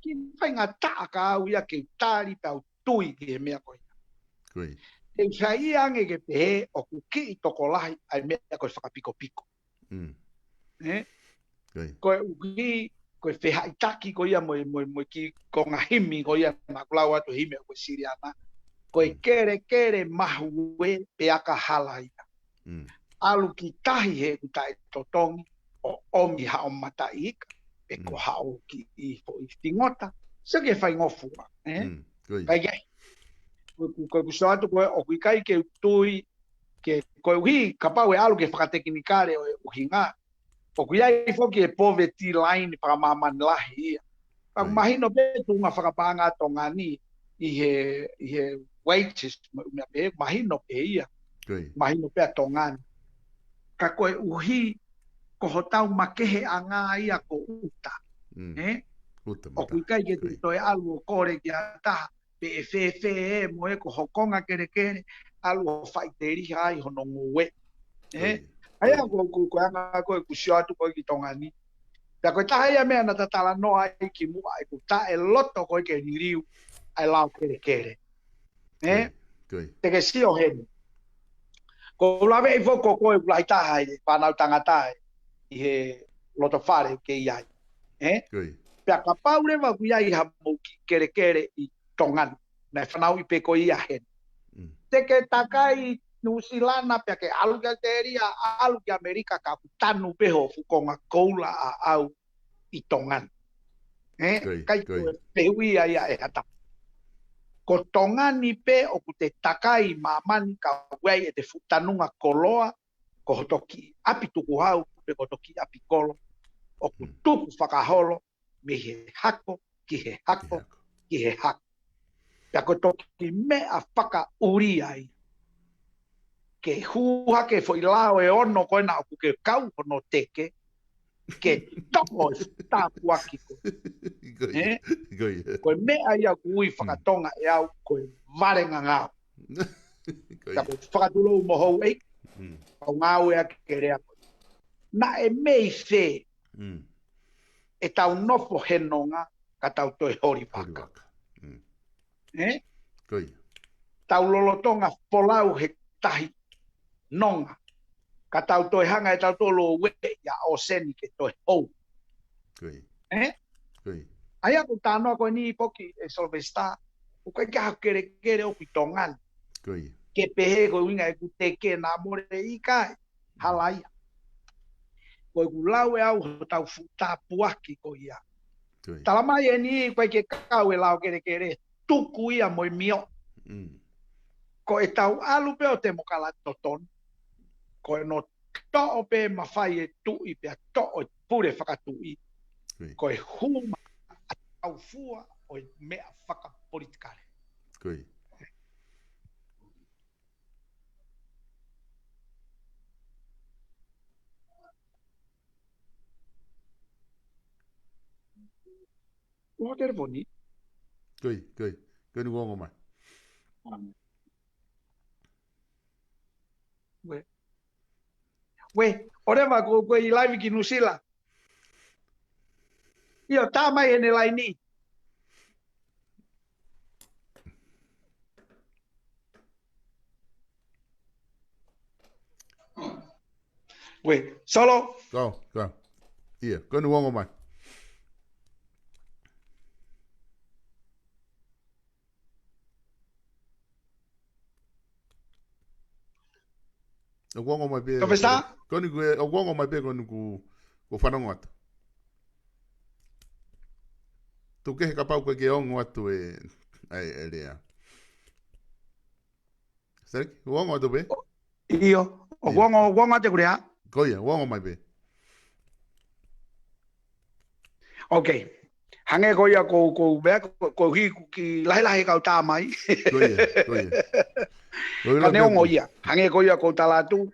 ki whai ngā tāka au ia ke tāri tau tui ki he mea koe. E whai ange ke pehe o ku ki i toko lahi ai mea koe whakapiko-piko. Koe uki, koe wheha i taki ko ia mo ki ko ngā himi ko ia ngā kulau atu hime o koe Siriana. Koe kere mahue pe aka hala ia. Alu ki tahi he ku tae totongi o omi ha o mata ika. E ko hao ki i tingota. Se ke whai ngofua. Kai ke. Koe kuso atu koe o kui kai ke utui ke koe uhi ka pau e alu ke whakatekinikare o uhinga. O kui ai foki e poverty line para mamani lahi ia. Ka mahino betu ngā whakapanga tongani i he wages mahino pe ia. Mahino pe a tongani. Ka koe uhi ko hotau makehe a ngā ia ko uta. O kui kai ke toi alu o kore ki a taha. Pe e whewhe e mo e ko hokonga kere alu o whaiteri hai hono ngue. Aia ko anga koe kusio atu koe ki tongani. Pea koe taha ia mea na tatala noa ai ki mua ai ku ta e loto koe ke niriu ai lau kere. Te ke si o heni. Ko lawe i foko koe ulai taha e whanau tangatae i he loto whare ke iai. Pea ka paurewa ku iai ha mou ki kere i tongani. Nai whanau i peko ia heni. Te ke takai Nusilana pea ke alu ki Algeria, alu ki Amerika ka tanu peho fukonga koula a au i tongani. Kai koe pehui ia e hata. Ko tongani pe o ku te takai mamani ka wei e te futanunga koloa ko hotoki api tuku hau pe ko toki api kolo o ku tuku whakaholo me he hako ki he hako ki he hako. Pea ko toki mea whaka uri ai. Ke huha ke foi lao e ono koe na oku ke kau hono teke ke toko e tāpu aki koe. Koe mea ia kui whakatonga e au koe varenga ngāo. Ka koe whakatulou mohou ei, au ngāo e ake ke rea koe. Na e mei whē e tau nofo henonga ka tau toi hori waka. Tau lolotonga polau he tahi nonga. Ka tau toi hanga e tau tolo we ya o seni ke toi hou. Aia ku tānoa koe ni poki e solvesta. U kai kia kere o ki tongani. ke pehe ko winga e ku te ke na more I kai halai ko ku lau e au tau futa puaki ko ia talama ye ni ko ke kau e lau kere tuku ia moi mio ko e tau alu pe o te mokala toton ko e no to o pe mawhai e tui pe to o pure whakatui ko e huma au fua o e mea whakapolitikare Koi. o telefoni Koi. Koi ni wongo mai. we ore ma ko I live ki nusila io ta mai ene lai ni we solo Go. Ia, koi ni wongo mai. O wongo mai pe. Dove sta? Koi ni o wongo mai pe koi ni ku whanongo atu. Tu ke ka pau ke ongo atu e rea. Sek, wongo atu pe? Io o wongo te kurea Koia, wongo mai pe. okay hange ko ia ko be ko hi ki lai ka ta mai Koia. ka ne ongo ia hange ko ia ko talatu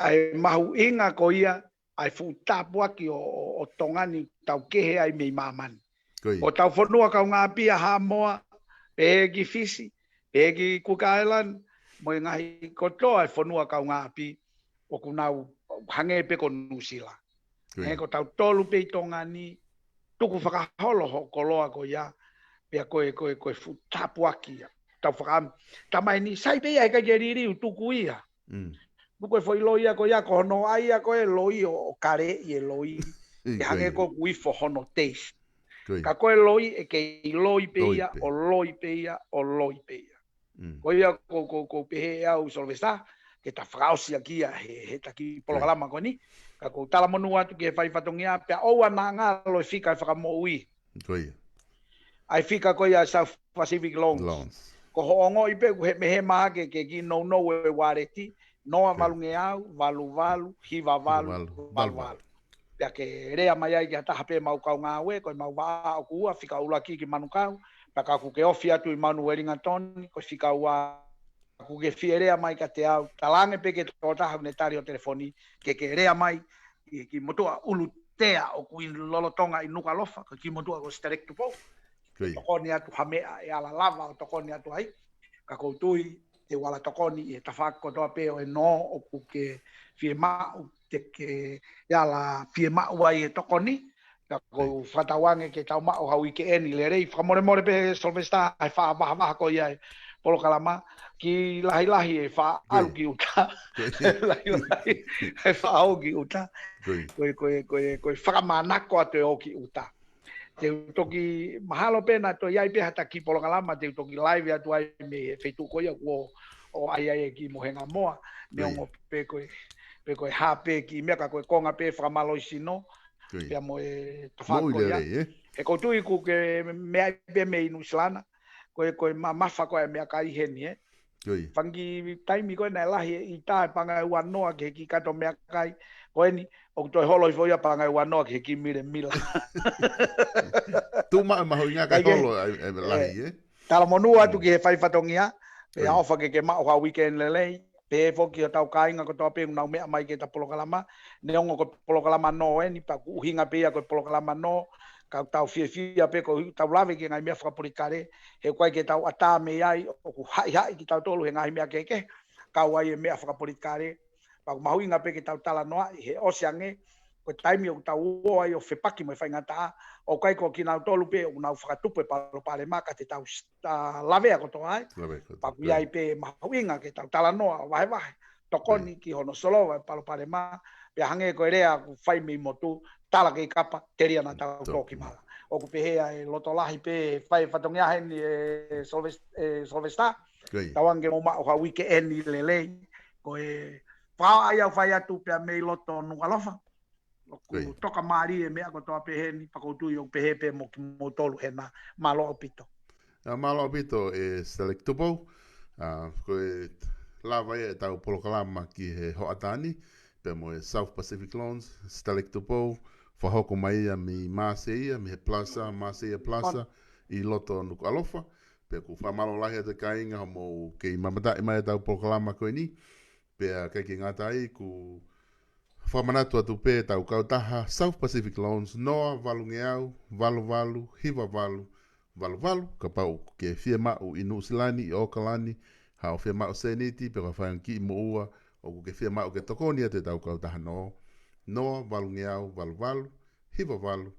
ai mahu inga ko ia ai futa puaki o tongani tau kehe ai mei mamani o tau whanua kau ngā pia ha moa pe ki fisi pe ki Cook Island mo ngahi koto ai whanua kau ngā pi o kunau hange pe ko nusila he ko tau tolu pe tongani tuku whakaholo ho koloa ko ia pe koe futa puaki tau whakam tamai ni sai pe ai ka geriri tuku ia Buko foi loia ko ia ko no ai ko e loi o kare I e loi e hange ko kui fo hono taste ka ko e loi e ke loi peia o loi peia ko ia ko pe au solvesta ke ta frausi aquí he ta ki programa ko ni ka ko tala monu atu ke fai fatongia pe o ana nga lo fika fa mo ui ai fika ko ia South Pacific Loans ko hongo I pe me he ma ke ki no e wareti Noa malunge au, valu, hiva valu. Pea ke rea mai ai ki hata hape mau kau ngā we, koe mau waa o kua, whika ula ki manu kau, pea ka kuke ofi atu I manu Wellington, koe whika ua kuke fie rea mai ka te au, talange pe ke tō taha ne tari o telefoni, ke rea mai, ki motua ulu tea o kui lolotonga I nuka lofa, ki motua ko sterek tu pou, tokoni atu hamea, ala lava o tokoni atu ai, ka koutui, te wala tokoni e tawhako toa peo e no o kuke fie mau te ke yala fie mau ai e tokoni ka ko whatawange ke tau mau hau I ke eni le rei whamore pe solvesta ai wha ko ia e polo kalama ki lahi e wha alu ki uta lahi e wha au ki uta koe whakamanako atu e o ki uta te toki mahalo pena to iai pe hata ki polo kalama te toki live atu ai me feitu ko ia o ai ki mohenga moa ne ongo pe koe hape ki mea ka koe konga pe whakamalo sino pe mo e tawhako ia e koutu ku ke mea pe me inu slana koe mafa koe mea ka iheni Whangi taimi koe nei lahi I tae panga ua noa ke ki kato mea kai koe ni o toi holo I foia panga ua noa ke ki mire mila. Tu maho inga kai holo e lahi Tala monua atu ki he whai whatongia pe aofa ke mao ha weekend lelei pe foki o tau kainga ko toa pe unau mea mai ke ta polokalama ne ongo ko polokalama no ni pa uhinga pe ko polokalama no ka tau fia pe ko tau lave ki ngai mea whakaporikare he koe ke tau ata me ai o ku hai ki tau tolu he ngai mea keke ka wai e mea whakaporikare pa mahuinga pe ke tau tala noa he oseange ko taimi o tau o ai o whepaki mo whaingata o kai ko ki nau tolu pe o nau whakatupe palo pare maka te tau lave a koto ai pa ku iai pe mahuinga ke tau tala noa wahe tokoni ki hono solo palo pare ma pe hange ko rea ku whai mi motu tala ke kapa teria na tau toki mala o ku pehea e loto lahi pe whai whatongia heni solvesta tawange mo ma o ka weekend i lele ko e pa ai au fai atu pe me loto no alofa ku toka mari e me ko to pe ni pa ko tu yo pe pe mo tolu he na malo pito malo pito e selectable ko e lava e tau polokalama ki he hoatani pe mo e South Pacific Loans selectable whahoko mai a mi Maseia, mi he plaza, Maseia Plaza, i loto nuku alofa. Pe ku whamalo lahi te kainga mo kei mamata mai tau proklama koe ni. Pe kei ki ngata ai ku whamanatu atu pe tau kautaha South Pacific Loans, noa valu ngeau, valu, hiva valu, ka pau ke fia mau i Nusilani, i Okalani, hao fia mau seniti, pe ka whaanki i moua, o ku ke fia mau ke tokonia te tau kautaha noa. Noa, valu ngeau, valu, hiva valu.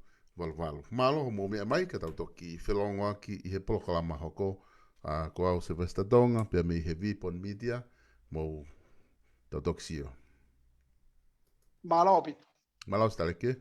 Malo mo mea mai ka tau toki whelongo aki i he polokalama hoko ko au Sylvester Donga, pia me he Vipon Media, mo tau toki sio. malo pito Malo staleke.